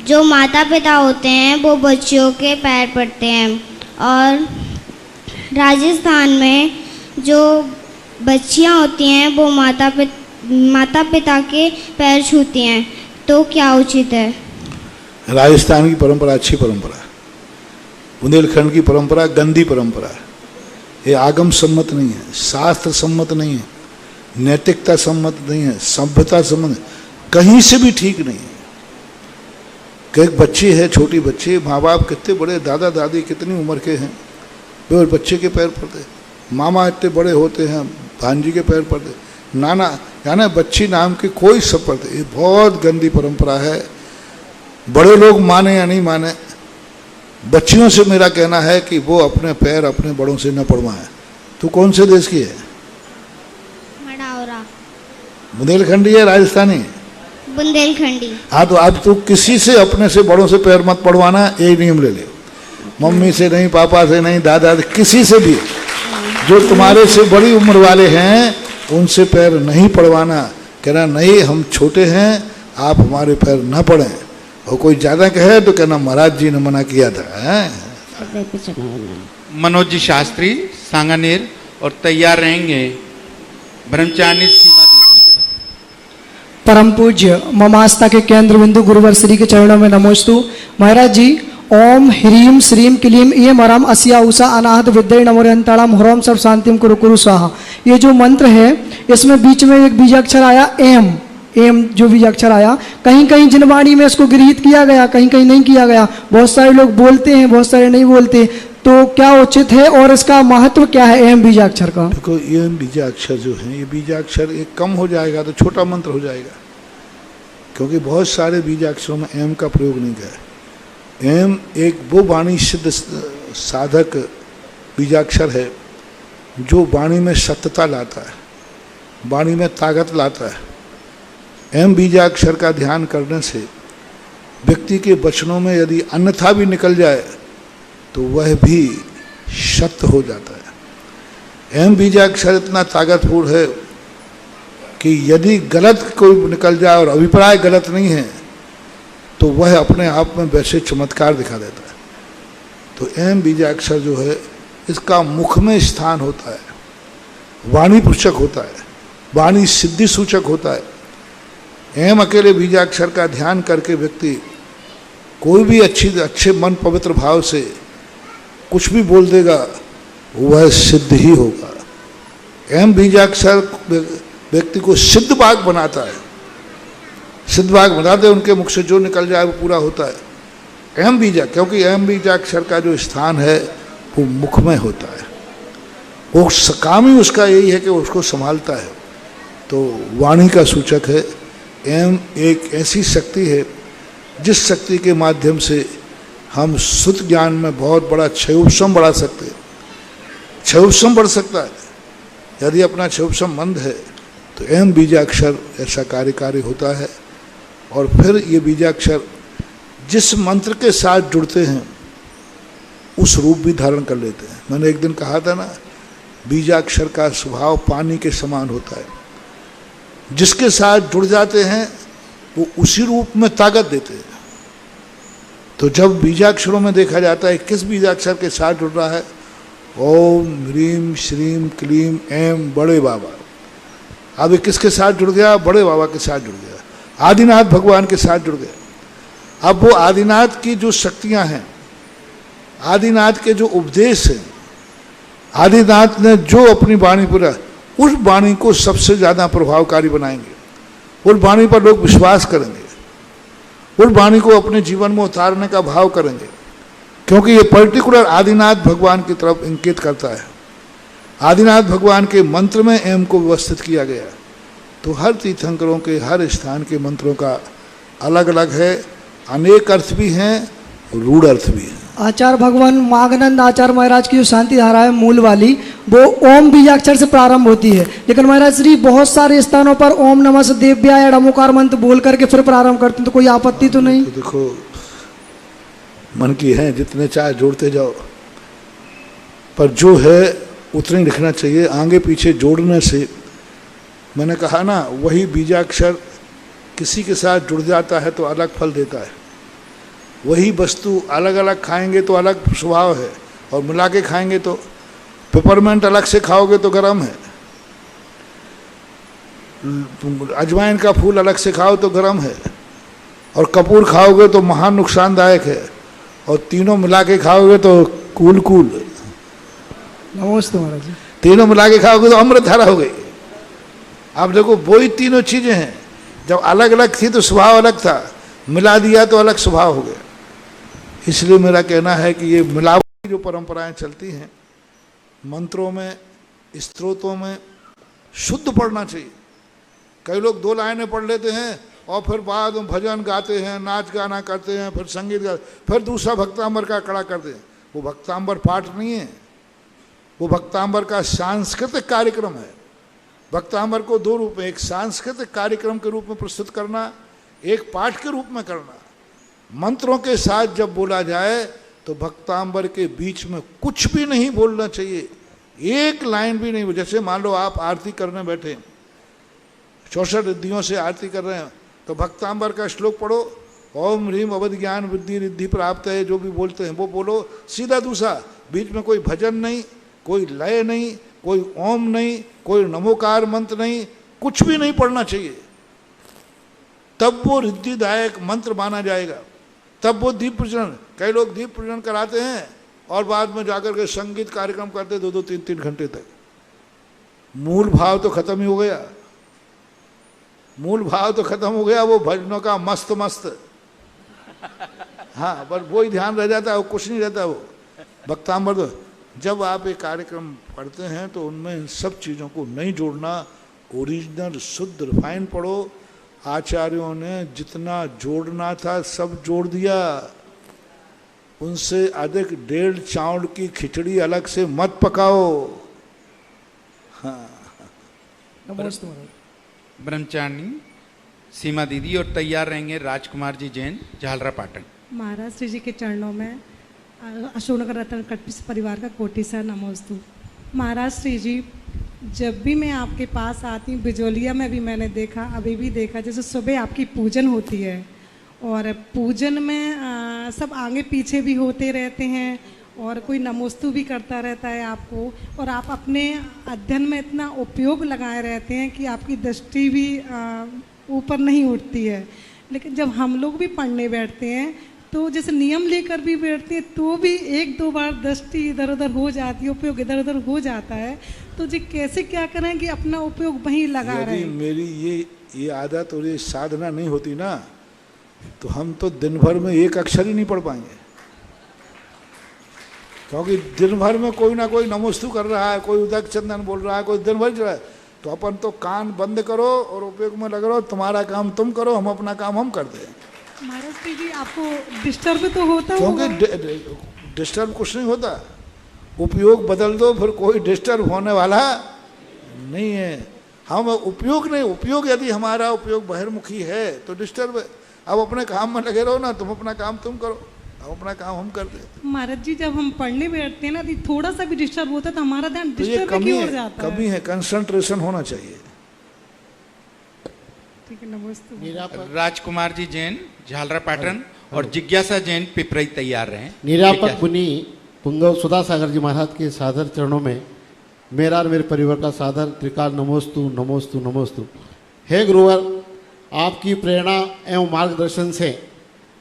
जो माता पिता होते हैं वो बच्चियों के पैर पड़ते हैं और राजस्थान में जो बच्चियां होती हैं वो माता पिता के पैर छूती हैं, तो क्या उचित है? राजस्थान की परंपरा अच्छी परंपरा है। बुंदेलखंड की परंपरा गंदी परंपरा है। ये आगम सम्मत नहीं है, शास्त्र सम्मत नहीं है, नैतिकता सम्मत नहीं है, सभ्यता सम्मत कहीं से भी ठीक नहीं है। कि एक बच्ची है, छोटी बच्ची, माँ बाप कितने बड़े, दादा दादी कितनी उम्र के हैं, वे बच्चे के पैर पड़ते, मामा इतने बड़े होते हैं, भांजी के पैर पड़ते, नाना, यानी बच्ची नाम की कोई सब पड़ते। ये बहुत गंदी परंपरा है। बड़े लोग माने या नहीं माने, बच्चियों से मेरा कहना है कि वो अपने पैर अपने बड़ों से न पड़वाएं। तू कौन से देश की है? मडावरा। बुंदेलखंडी है, राजस्थानी? बुंदेलखंडी। हाँ, तो अब तू किसी से अपने से बड़ों से पैर मत पड़वाना, यही नियम ले ले। मम्मी से नहीं, पापा से नहीं, दादा से, किसी से भी जो तुम्हारे से बड़ी उम्र वाले हैं उनसे पैर नहीं पड़वाना। कहना नहीं, हम छोटे हैं, आप हमारे पैर न पड़ें। और कोई ज़्यादा कहे तो कहना महाराज जी ने मना किया था। मनोज जी शास्त्री सांगानेर और तैयार रहेंगे ब्रह्मचारिणी सीमा देवी। परम पूज्य ममास्था के केंद्र बिंदु गुरुवर श्री के चरणों में नमोस्तु। महाराज जी, ओम ह्रीम श्रीम क्लीम ये मरम अस्या उषा अनाहत विद्य नमोरंताड़म ह्रोम सर्व शांतिम कुरु कुरु स्वाहा। ये जो मंत्र है इसमें बीच में एक बीजाक्षर आया एम, एम जो बीजाक्षर आया, कहीं कहीं जिनवाणी में इसको गृहीत किया गया, कहीं कहीं नहीं किया गया। बहुत सारे लोग बोलते हैं, बहुत सारे नहीं बोलते, तो क्या उचित है और इसका महत्व क्या है एम बीजाक्षर का? देखो, एम बीजाक्षर जो है, ये बीजाक्षर एक कम हो जाएगा तो छोटा मंत्र हो जाएगा, क्योंकि बहुत सारे बीजाक्षरों में एम का प्रयोग नहीं किया है। एम एक वो वाणी सिद्ध साधक बीजाक्षर है जो वाणी में सत्यता लाता है, वाणी में ताकत लाता है। एम बीजाक्षर का ध्यान करने से व्यक्ति के वचनों में यदि अन्यथा भी निकल जाए तो वह भी सत्य हो जाता है। एम बीजाक्षर इतना ताकतपूर्ण है कि यदि गलत कोई निकल जाए और अभिप्राय गलत नहीं है तो वह अपने आप में वैसे चमत्कार दिखा देता है। तो एम बीजाक्षर जो है, इसका मुख में स्थान होता है, वाणी पुस्तक होता है, वाणी सिद्धि सूचक होता है। एम अकेले बीजाक्षर का ध्यान करके व्यक्ति कोई भी अच्छे मन पवित्र भाव से कुछ भी बोल देगा, वह सिद्ध ही होगा। एम बीजाक्षर व्यक्ति को सिद्ध वाक बनाता है, सिद्ध वाक बनाते उनके मुख से जो निकल जाए वो पूरा होता है। एम बीजा, क्योंकि एम बीजाक्षर का जो स्थान है वो मुखमय होता है, वो काम ही उसका यही है कि उसको संभालता है। तो वाणी का सूचक है। एम एक ऐसी शक्ति है जिस शक्ति के माध्यम से हम शुद्ध ज्ञान में बहुत बड़ा क्षयोपशम बढ़ा सकते हैं। क्षयोपशम बढ़ सकता है यदि अपना क्षयोपशम मंद है तो एम बीजाक्षर ऐसा कार्यकारी होता है। और फिर ये बीजाक्षर जिस मंत्र के साथ जुड़ते हैं उस रूप भी धारण कर लेते हैं। मैंने एक दिन कहा था ना, बीजाक्षर का स्वभाव पानी के समान होता है, जिसके साथ जुड़ जाते हैं वो उसी रूप में ताकत देते हैं। तो जब बीजाक्षरों में देखा जाता है किस बीजाक्षर के साथ जुड़ रहा है, ओम ह्रीम श्रीम क्लीम एम बड़े बाबा। अब ये किसके साथ जुड़ गया? बड़े बाबा के साथ जुड़ गया, आदिनाथ भगवान के साथ जुड़ गया। अब वो आदिनाथ की जो शक्तियां हैं, आदिनाथ के जो उपदेश हैं, आदिनाथ ने जो अपनी वाणी पर, उस वाणी को सबसे ज़्यादा प्रभावकारी बनाएंगे, उस वाणी पर लोग विश्वास करेंगे, उस वाणी को अपने जीवन में उतारने का भाव करेंगे, क्योंकि ये पर्टिकुलर आदिनाथ भगवान की तरफ इंगित करता है। आदिनाथ भगवान के मंत्र में एम को व्यवस्थित किया गया। तो हर तीर्थंकरों के हर स्थान के मंत्रों का अलग अलग है, अनेक अर्थ भी हैं, रूढ़ अर्थ भी हैं। आचार्य भगवान माघनंद आचार्य महाराज की जो शांति धारा है मूल वाली, वो ओम बीजाक्षर से प्रारंभ होती है, लेकिन महाराज श्री बहुत सारे स्थानों पर ओम नमः देव्याय ड़मोकार मंत्र बोल करके फिर प्रारंभ करते हैं, तो कोई आपत्ति तो नहीं? तो देखो, मन की है जितने चाहे जोड़ते जाओ, पर जो है उतने लिखना चाहिए। आगे पीछे जोड़ने से, मैंने कहा ना, वही बीजाक्षर किसी के साथ जुड़ जाता है तो अलग फल देता है। वही वस्तु अलग अलग खाएंगे तो अलग स्वभाव है, और मिला के खाएंगे तो, पेपरमेंट अलग से खाओगे तो गर्म है, अजवाइन का फूल अलग से खाओ तो गर्म है, और कपूर खाओगे तो महान नुकसानदायक है, और तीनों मिला के खाओगे तो कूल कूल। नमस्ते महाराज जी। तीनों मिला के खाओगे तो अमृत धारा हो गई। आप देखो, वही तीनों चीजें हैं, जब अलग अलग थी तो स्वभाव अलग था, मिला दिया तो अलग स्वभाव हो गया। इसलिए मेरा कहना है कि ये मिलावट की जो परंपराएं चलती हैं मंत्रों में, स्तोत्रों में, शुद्ध पढ़ना चाहिए। कई लोग 2 लाइनें पढ़ लेते हैं और फिर बाद में भजन गाते हैं, नाच गाना करते हैं, फिर संगीत गाते, फिर दूसरा भक्तांबर का कड़ा करते हैं। वो भक्तांबर पाठ नहीं है, वो भक्तांबर का सांस्कृतिक कार्यक्रम है। भक्तांबर को 2 रूप में, एक सांस्कृतिक कार्यक्रम के रूप में प्रस्तुत करना, एक पाठ के रूप में करना। मंत्रों के साथ जब बोला जाए तो भक्तांबर के बीच में कुछ भी नहीं बोलना चाहिए, एक लाइन भी नहीं। जैसे मान लो आप आरती करने बैठे, 64 रिद्धियों से आरती कर रहे हैं, तो भक्तांबर का श्लोक पढ़ो, ओम ह्रीम अवध ज्ञान वृद्धि रिद्धि प्राप्त है, जो भी बोलते हैं वो बोलो, सीधा दूसरा, बीच में कोई भजन नहीं, कोई लय नहीं, कोई ओम नहीं, कोई नमोकार मंत्र नहीं, कुछ भी नहीं पढ़ना चाहिए। तब वो रिद्धिदायक मंत्र माना जाएगा, तब वो दीप प्रज्वलन। कई लोग दीप प्रज्वलन कराते हैं और बाद में जाकर के संगीत कार्यक्रम करते 2-2, 3-3 घंटे तक। मूल भाव तो खत्म ही हो गया, मूल भाव तो खत्म हो गया। वो भजनों का मस्त मस्त, हाँ, पर वो ही ध्यान रह जाता है, वो कुछ नहीं रहता। वो भक्तांबर तो जब आप एक कार्यक्रम पढ़ते हैं तो उनमें इन सब चीज़ों को नहीं जोड़ना, ओरिजिनल शुद्ध रिफाइन पढ़ो। आचार्यों ने जितना जोड़ना था सब जोड़ दिया, उनसे अधिक 1.5 चावल की खिचड़ी अलग से मत पकाओ। हाँ, नमस्ते महाराज। ब्रह्मचारिणी सीमा दीदी और तैयार रहेंगे राजकुमार जी जैन, झालरा पाटन। महाराज श्री जी के चरणों में अशोकनगर रतन कटपिस परिवार का कोटि सा नमोस्तु। महाराज श्री जी, जब भी मैं आपके पास आती हूँ, बिजोलिया में भी मैंने देखा, अभी भी देखा, जैसे सुबह आपकी पूजन होती है और पूजन में सब आगे पीछे भी होते रहते हैं और कोई नमोस्तु भी करता रहता है आपको, और आप अपने अध्ययन में इतना उपयोग लगाए रहते हैं कि आपकी दृष्टि भी ऊपर नहीं उठती है। लेकिन जब हम लोग भी पढ़ने बैठते हैं तो जैसे नियम लेकर भी बैठते हैं तो भी 1-2 बार दृष्टि इधर उधर हो जाती है, उपयोग इधर उधर हो जाता है। तो जी कैसे क्या करें कि अपना उपयोग वहीं लगा रहे हैं? मेरी ये आदत और ये साधना नहीं होती ना, तो हम तो दिन भर में एक अक्षर ही नहीं पढ़ पाएंगे। क्योंकि दिन भर में कोई ना कोई नमोस्तु कर रहा है, कोई उदक चंदन बोल रहा है, कोई दिन भर चल रहा है। तो अपन तो कान बंद करो और उपयोग में लग रहो, तुम्हारा काम तुम करो, हम अपना काम हम करते हैं। महाराज जी आपको डिस्टर्ब तो होता होगा? क्योंकि डिस्टर्ब कुछ नहीं होता, उपयोग बदल दो फिर कोई डिस्टर्ब होने वाला नहीं है। हम उपयोग नहीं, उपयोग यदि हमारा उपयोग बहिर्मुखी है तो डिस्टर्ब है। अब अपने काम में लगे रहो ना, तुम अपना काम तुम करो, अब अपना काम हम करते हैं। महाराज जी जब हम पढ़ने बैठते हैं ना तो थोड़ा सा भी डिस्टर्ब होता है तो हमारा ध्यान तो ये डिस्टर्ब की ओर जाता है। कमी है, कंसंट्रेशन होना चाहिए। ठीक है, नमस्ते। राजकुमार जी जैन झालरा पैटर्न और जिज्ञासा जैन पिपरई तैयार रहे। निरापक मुनि पुंगव सुधा सागर जी महाराज के सादर चरणों में मेरा और मेरे परिवार का सादर त्रिकाल नमोस्तु नमोस्तु नमोस्तु। हे गुरुवर, आपकी प्रेरणा एवं मार्गदर्शन से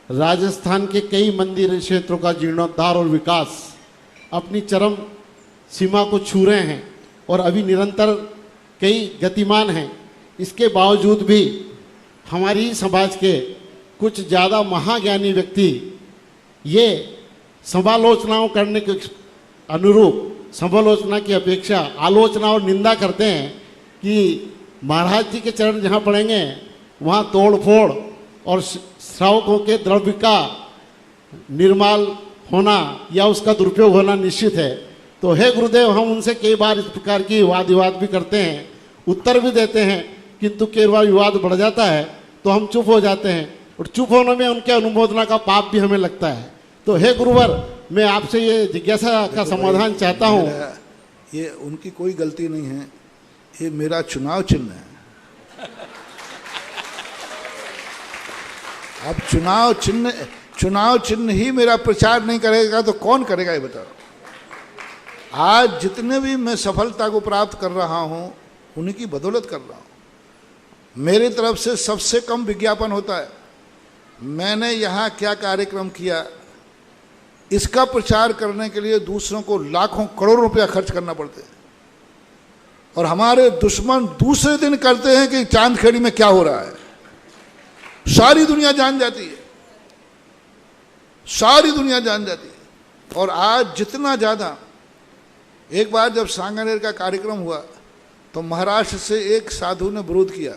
राजस्थान के कई मंदिर क्षेत्रों का जीर्णोद्धार और विकास अपनी चरम सीमा को छू रहे हैं और अभी निरंतर कई गतिमान हैं। इसके बावजूद भी हमारी समाज के कुछ ज़्यादा महाज्ञानी व्यक्ति ये समालोचनाओं करने के अनुरूप समालोचना की अपेक्षा आलोचना और निंदा करते हैं कि महाराज जी के चरण जहाँ पड़ेंगे वहाँ तोड़ फोड़ और श्रावकों के द्रव्य का निर्माल होना या उसका दुरुपयोग होना निश्चित है। तो हे गुरुदेव, हम उनसे कई बार इस प्रकार की वाद विवाद भी करते हैं, उत्तर भी देते हैं, किंतु कई बार विवाद बढ़ जाता है तो हम चुप हो जाते हैं और चुप होने में उनके अनुमोदना का पाप भी हमें लगता है। तो हे गुरुवर, मैं आपसे ये जिज्ञासा का समाधान चाहता हूँ। ये उनकी कोई गलती नहीं है, ये मेरा चुनाव चिन्ह है। अब चुनाव चिन्ह ही मेरा प्रचार नहीं करेगा तो कौन करेगा ये बताओ। आज जितने भी मैं सफलता को प्राप्त कर रहा हूँ उन्हीं की बदौलत कर रहा हूँ। मेरी तरफ से सबसे कम विज्ञापन होता है। मैंने यहाँ क्या कार्यक्रम किया, इसका प्रचार करने के लिए दूसरों को लाखों करोड़ों रुपया खर्च करना पड़ते हैं। और हमारे दुश्मन दूसरे दिन करते हैं कि चांदखेड़ी में क्या हो रहा है, सारी दुनिया जान जाती है, सारी दुनिया जान जाती है। और आज जितना ज़्यादा, एक बार जब सांगानेर का कार्यक्रम हुआ तो महाराष्ट्र से एक साधु ने विरोध किया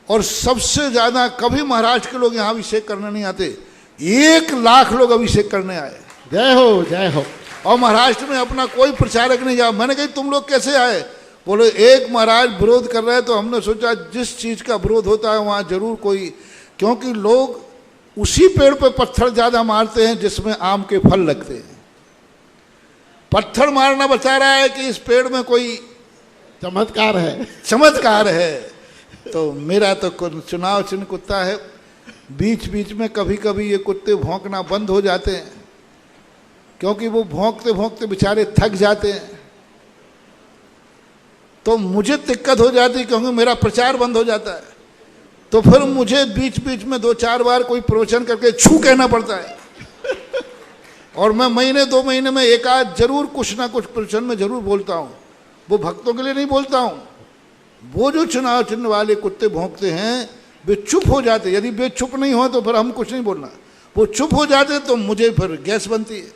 और सबसे ज़्यादा कभी महाराष्ट्र के लोग यहाँ अभिषेक करने नहीं आते, 1 लाख लोग अभिषेक करने आए। जय हो जय हो। और महाराष्ट्र में अपना कोई प्रचारक नहीं जाओ। मैंने कहा तुम लोग कैसे आए? बोले एक महाराज विरोध कर रहे हैं तो हमने सोचा जिस चीज़ का विरोध होता है वहाँ जरूर कोई, क्योंकि लोग उसी पेड़ पे पत्थर ज़्यादा मारते हैं जिसमें आम के फल लगते हैं। पत्थर मारना बता रहा है कि इस पेड़ में कोई चमत्कार है, चमत्कार है। तो मेरा तो चुनाव चिन्ह कुत्ता है। बीच बीच में कभी कभी ये कुत्ते भौंकना बंद हो जाते हैं, क्योंकि वो भौंकते भौंकते बेचारे थक जाते हैं। तो मुझे दिक्कत हो जाती है क्योंकि मेरा प्रचार बंद हो जाता है। तो फिर मुझे बीच बीच में 2-4 बार कोई प्रवचन करके छू कहना पड़ता है। और मैं महीने 2 महीने में एक आध जरूर कुछ ना कुछ प्रवचन में जरूर बोलता हूँ। वो भक्तों के लिए नहीं बोलता हूँ। वो जो चुनाव चिन्ह वाले कुत्ते भौंकते हैं वे चुप हो जाते। यदि वे चुप नहीं हो तो फिर हम कुछ नहीं बोलना। वो चुप हो जाते तो मुझे फिर गैस बनती है,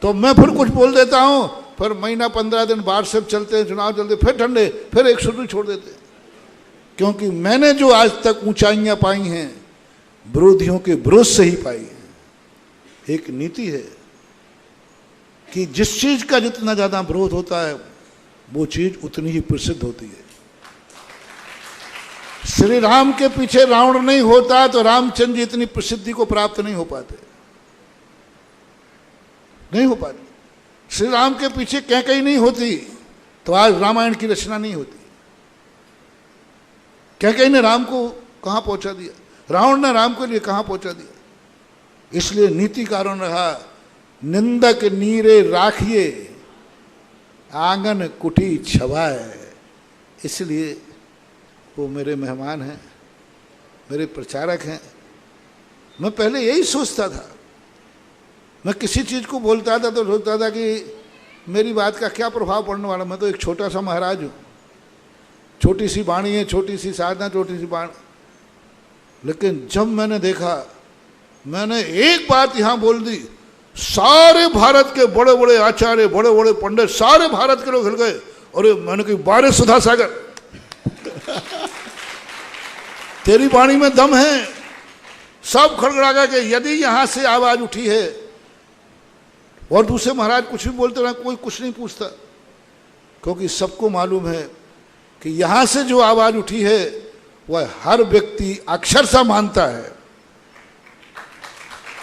तो मैं फिर कुछ बोल देता हूँ। फिर महीना 15 दिन व्हाट्सएप चलते हैं, चुनाव चलते, फिर ठंडे, फिर एक शुरू छोड़ देते हैं। क्योंकि मैंने जो आज तक ऊंचाइयां पाई हैं विरोधियों के विरोध से ही पाई हैं। एक नीति है कि जिस चीज का जितना ज्यादा विरोध होता है वो चीज उतनी ही प्रसिद्ध होती है। श्री राम के पीछे रावण नहीं होता तो रामचंद्र जी इतनी प्रसिद्धि को प्राप्त नहीं हो पाते, नहीं हो पाती। श्री राम के पीछे कैकेयी नहीं होती तो आज रामायण की रचना नहीं होती। कैकेयी ने राम को कहां पहुंचा दिया, रावण ने राम के लिए कहां पहुंचा दिया। इसलिए नीति कारण रहा, निंदक नीरे राखिए आंगन कुटी छवाए। इसलिए वो मेरे मेहमान हैं, मेरे प्रचारक हैं। मैं पहले यही सोचता था, मैं किसी चीज़ को बोलता था तो सोचता था कि मेरी बात का क्या प्रभाव पड़ने वाला। मैं तो एक छोटा सा महाराज हूँ, छोटी सी वाणी है, छोटी सी साधना, छोटी सी बाण। लेकिन जब मैंने देखा, मैंने एक बात यहाँ बोल दी सारे भारत के बड़े बड़े आचार्य, बड़े बड़े पंडित, सारे भारत के लोग हिल गए। और मैंने कही, बारे सुधा सागर, तेरी वाणी में दम है। सब खड़खड़ा गए कि यदि यहां से आवाज उठी है, और दूसरे महाराज कुछ भी बोलते रहे, कोई कुछ नहीं पूछता, क्योंकि सबको मालूम है कि यहां से जो आवाज उठी है वह हर व्यक्ति अक्षर सा मानता है।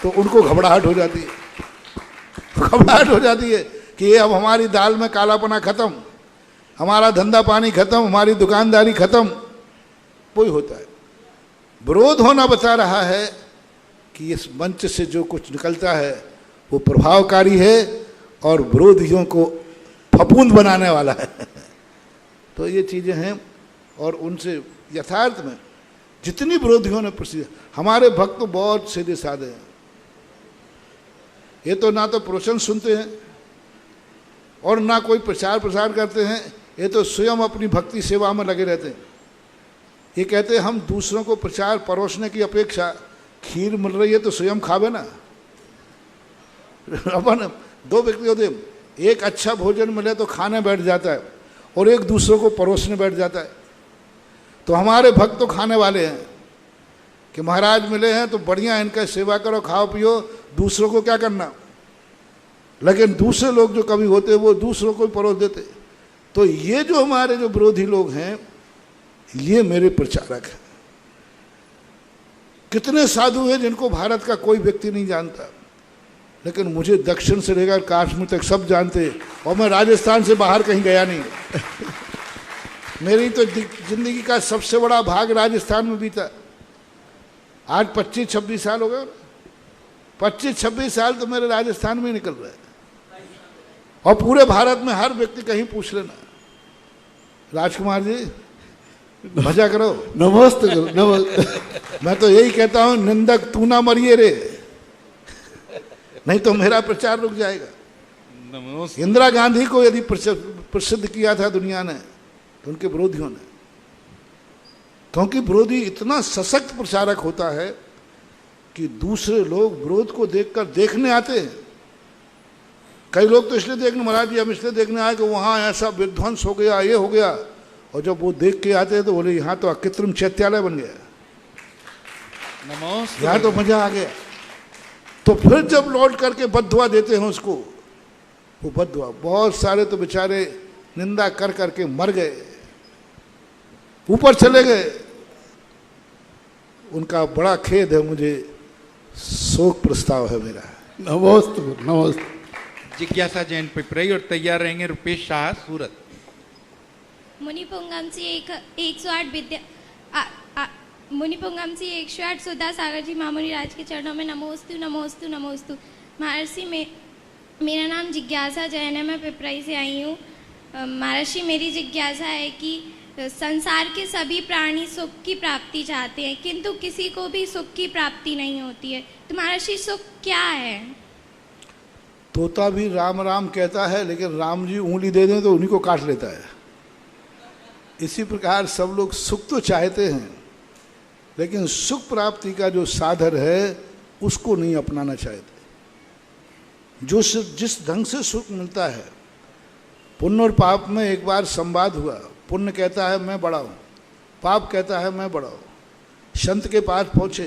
तो उनको घबराहट हो जाती है, घबराहट हो जाती है कि ये अब हमारी दाल में कालापना खत्म, हमारा धंधा पानी खत्म, हमारी दुकानदारी खत्म। वही होता है, विरोध होना बता रहा है कि इस मंच से जो कुछ निकलता है वो प्रभावकारी है और विरोधियों को फफूंद बनाने वाला है। तो ये चीज़ें हैं, और उनसे यथार्थ में जितनी विरोधियों ने प्रसिद्ध, हमारे भक्त तो बहुत सीधे साधे हैं। ये तो ना तो प्रवचन सुनते हैं और ना कोई प्रचार प्रसार करते हैं, ये तो स्वयं अपनी भक्ति सेवा में लगे रहते हैं। ये कहते हैं हम दूसरों को प्रचार परोसने की अपेक्षा खीर मिल रही है तो स्वयं खावे ना। अपन दो व्यक्ति होते, एक अच्छा भोजन मिले तो खाने बैठ जाता है और एक दूसरों को परोसने बैठ जाता है। तो हमारे भक्त तो खाने वाले हैं कि महाराज मिले हैं तो बढ़िया इनका सेवा करो, खाओ पियो, दूसरों को क्या करना। लेकिन दूसरे लोग जो कभी होते वो दूसरों को परोस देते। तो ये जो हमारे जो विरोधी लोग हैं, ये मेरे प्रचारक हैं। कितने साधु हैं जिनको भारत का कोई व्यक्ति नहीं जानता, लेकिन मुझे दक्षिण से लेकर कश्मीर तक सब जानते, और मैं राजस्थान से बाहर कहीं गया नहीं। मेरी तो जिंदगी का सबसे बड़ा भाग राजस्थान में बीता। आज 25-26 साल हो गए, 25-26 साल तो मेरे राजस्थान में निकल रहे हैं। और पूरे भारत में हर व्यक्ति कहीं पूछ लेना, राजकुमार जी मजा करो, नमस्ते करो, नमस्ते। मैं तो यही कहता हूं, निंदक तू ना मरिए रे, नहीं तो मेरा प्रचार रुक जाएगा। इंदिरा गांधी को यदि प्रसिद्ध किया था दुनिया ने तो उनके विरोधियों ने, क्योंकि विरोधी इतना सशक्त प्रचारक होता है कि दूसरे लोग विरोध को देखकर देखने आते हैं। कई लोग तो इसलिए देखने, महाराज जी हम इसलिए देखने आए कि वहाँ ऐसा विध्वंस हो गया, ये हो गया, और जब वो देख के आते हैं तो बोले यहाँ तो अकृत्रिम चैत्यालय बन गया, यहाँ तो मजा आ गया। तो फिर जब लौट करके बद्दुआ देते हैं उसको, वो बद्दुआ, बहुत सारे तो बेचारे निंदा कर करके मर गए, ऊपर चले गए। उनका बड़ा खेद है, मुझे शोक प्रस्ताव है मेरा। नमस्ते नमस्ते। जिज्ञासा जैन पिपरई, और तैयार रहेंगे रुपेश शाह सूरत। मुनिपुंगम से 108 विद्या मुनिपुंगम से 108 सुधा सागर जी मामुनि राज के चरणों में नमोस्तु नमोस्तु नमोस्तु। महर्षि में मेरा नाम जिज्ञासा जैन है, मैं पिपरई से आई हूँ। महर्षि मेरी जिज्ञासा है कि संसार के सभी प्राणी सुख की प्राप्ति चाहते हैं, किंतु किसी को भी सुख की प्राप्ति नहीं होती है, तो महर्षि सुख क्या है? तोता भी राम राम कहता है, लेकिन राम जी उंगली दे दें तो उन्हीं को काट लेता है। इसी प्रकार सब लोग सुख तो चाहते हैं, लेकिन सुख प्राप्ति का जो साधन है उसको नहीं अपनाना चाहते। जो जिस ढंग से सुख मिलता है, पुण्य और पाप में एक बार संवाद हुआ। पुण्य कहता है मैं बड़ा हूँ, पाप कहता है मैं बड़ा हूँ। संत के पास पहुँचे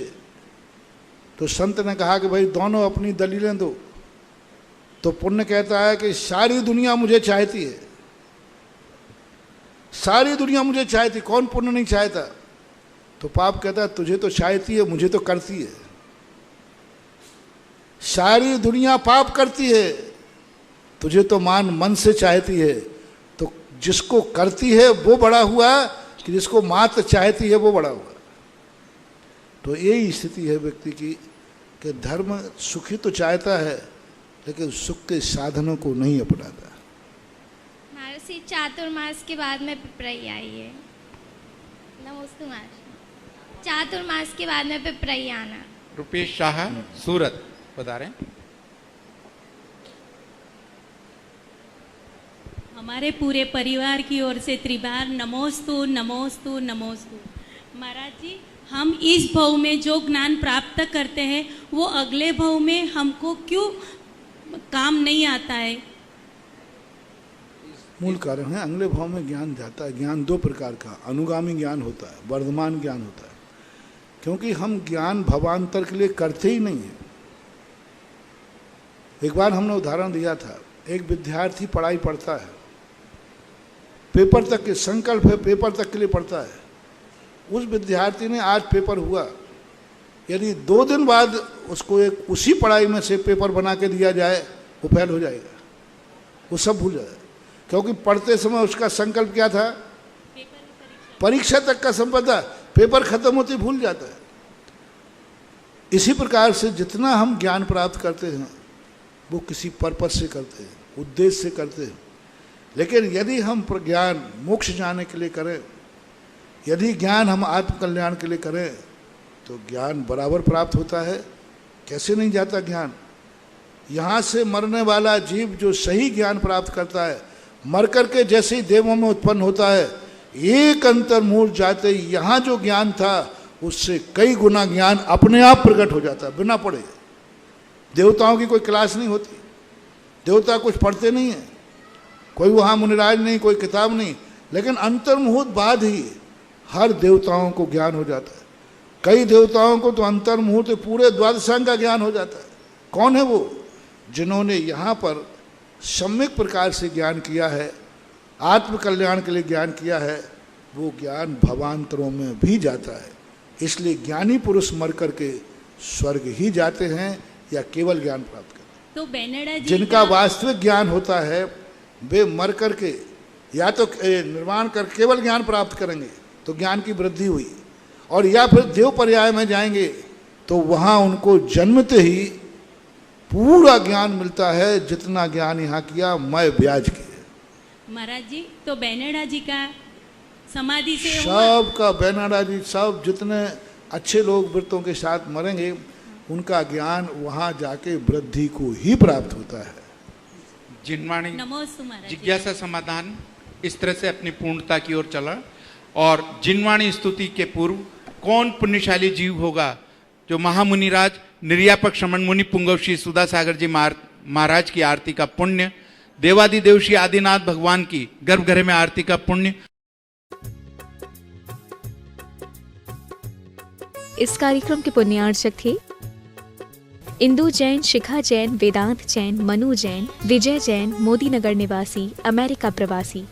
तो संत ने कहा कि भाई दोनों अपनी दलीलें दो। तो पुण्य कहता है कि सारी दुनिया मुझे चाहती है, सारी दुनिया मुझे चाहती, कौन पुण्य नहीं चाहता? तो पाप कहता है तुझे तो चाहती है, मुझे तो करती है। सारी दुनिया पाप करती है, तुझे तो मन से चाहती है। तो जिसको करती है वो बड़ा हुआ कि जिसको मात्र चाहती है वो बड़ा हुआ। तो यही स्थिति है व्यक्ति की कि धर्म सुखी तो चाहता है, लेकिन सुख के साधनों को नहीं अपनाता। महर्षि चातुर्मास के बाद में पिपरई आई है। नमस्ते महर्षि, चातुर्मास के बाद में पिपरई आना। रुपेश शाह सूरत बता रहे हैं। हमारे पूरे परिवार की ओर से त्रिबार नमोस्तु नमोस्तु नमोस्तु। महाराज जी, हम इस भव में जो ज्ञान प्राप्त करते हैं वो अगले भव में हमको क्यों काम नहीं आता है? मूल कारण है अगले भाव में ज्ञान जाता है। ज्ञान दो प्रकार का, अनुगामी ज्ञान होता है, वर्धमान ज्ञान होता है। क्योंकि हम ज्ञान भवांतर के लिए करते ही नहीं है। एक बार हमने उदाहरण दिया था, एक विद्यार्थी पढ़ाई पढ़ता है, पेपर तक के संकल्प है, पेपर तक के लिए पढ़ता है। उस विद्यार्थी ने आज पेपर हुआ, यदि 2 दिन बाद उसको एक उसी पढ़ाई में से पेपर बना के दिया जाए, वो फेल हो जाएगा, वो सब भूल जाएगा। क्योंकि पढ़ते समय उसका संकल्प क्या था? परीक्षा तक का संकल्प था, पेपर खत्म होते भूल जाता है। इसी प्रकार से जितना हम ज्ञान प्राप्त करते हैं वो किसी पर्पस से करते हैं, उद्देश्य से करते हैं। लेकिन यदि हम ज्ञान मोक्ष जाने के लिए करें, यदि ज्ञान हम आत्मकल्याण के लिए करें, तो ज्ञान बराबर प्राप्त होता है। कैसे नहीं जाता ज्ञान? यहाँ से मरने वाला जीव जो सही ज्ञान प्राप्त करता है, मर करके जैसे ही देवों में उत्पन्न होता है, एक अंतर्मुहूर्त जाते ही यहाँ जो ज्ञान था उससे कई गुना ज्ञान अपने आप प्रकट हो जाता है, बिना पढ़े। देवताओं की कोई क्लास नहीं होती, देवता कुछ पढ़ते नहीं है, कोई वहाँ मुनिराज नहीं, कोई किताब नहीं, लेकिन अंतर्मुहूर्त बाद ही हर देवताओं को ज्ञान हो जाता है। कई देवताओं को तो अंतर्मुहूर्त पूरे द्वादशांग का ज्ञान हो जाता है। कौन है वो? जिन्होंने यहाँ पर सम्यक प्रकार से ज्ञान किया है, आत्मकल्याण के लिए ज्ञान किया है, वो ज्ञान भवांतरों में भी जाता है। इसलिए ज्ञानी पुरुष मर करके स्वर्ग ही जाते हैं या केवल ज्ञान प्राप्त करते हैं। तो बेनड़ा जी जिनका वास्तविक ज्ञान होता है वे मर करके या तो निर्माण कर केवल ज्ञान प्राप्त करेंगे तो ज्ञान की वृद्धि हुई, और या फिर देव पर्याय में जाएंगे तो वहाँ उनको जन्मते ही पूरा ज्ञान मिलता है। जितना ज्ञान यहाँ किया मैं ब्याज किया। महाराज जी, तो बेनड़ा जी का समाधि से सब का बेनाडा जी, सब जितने अच्छे लोग व्रतों के साथ मरेंगे उनका ज्ञान वहाँ जाके वृद्धि को ही प्राप्त होता है। जिनवाणी नमोस्तु महाराज जी। जिज्ञासा समाधान इस तरह से अपनी पूर्णता की ओर चला। और जिनवाणी स्तुति के पूर्व कौन पुण्यशाली जीव होगा जो महामुनिराज निर्यापक श्रमण मुनि पुंगव श्री सुधा सागर जी महाराज की आरती का पुण्य, देवादिदेव श्री आदिनाथ भगवान की गर्भगृह में आरती का पुण्य। इस कार्यक्रम के पुण्यार्चक थे इंदु जैन, शिखा जैन, वेदांत जैन, मनु जैन, विजय जैन, मोदी नगर निवासी, अमेरिका प्रवासी।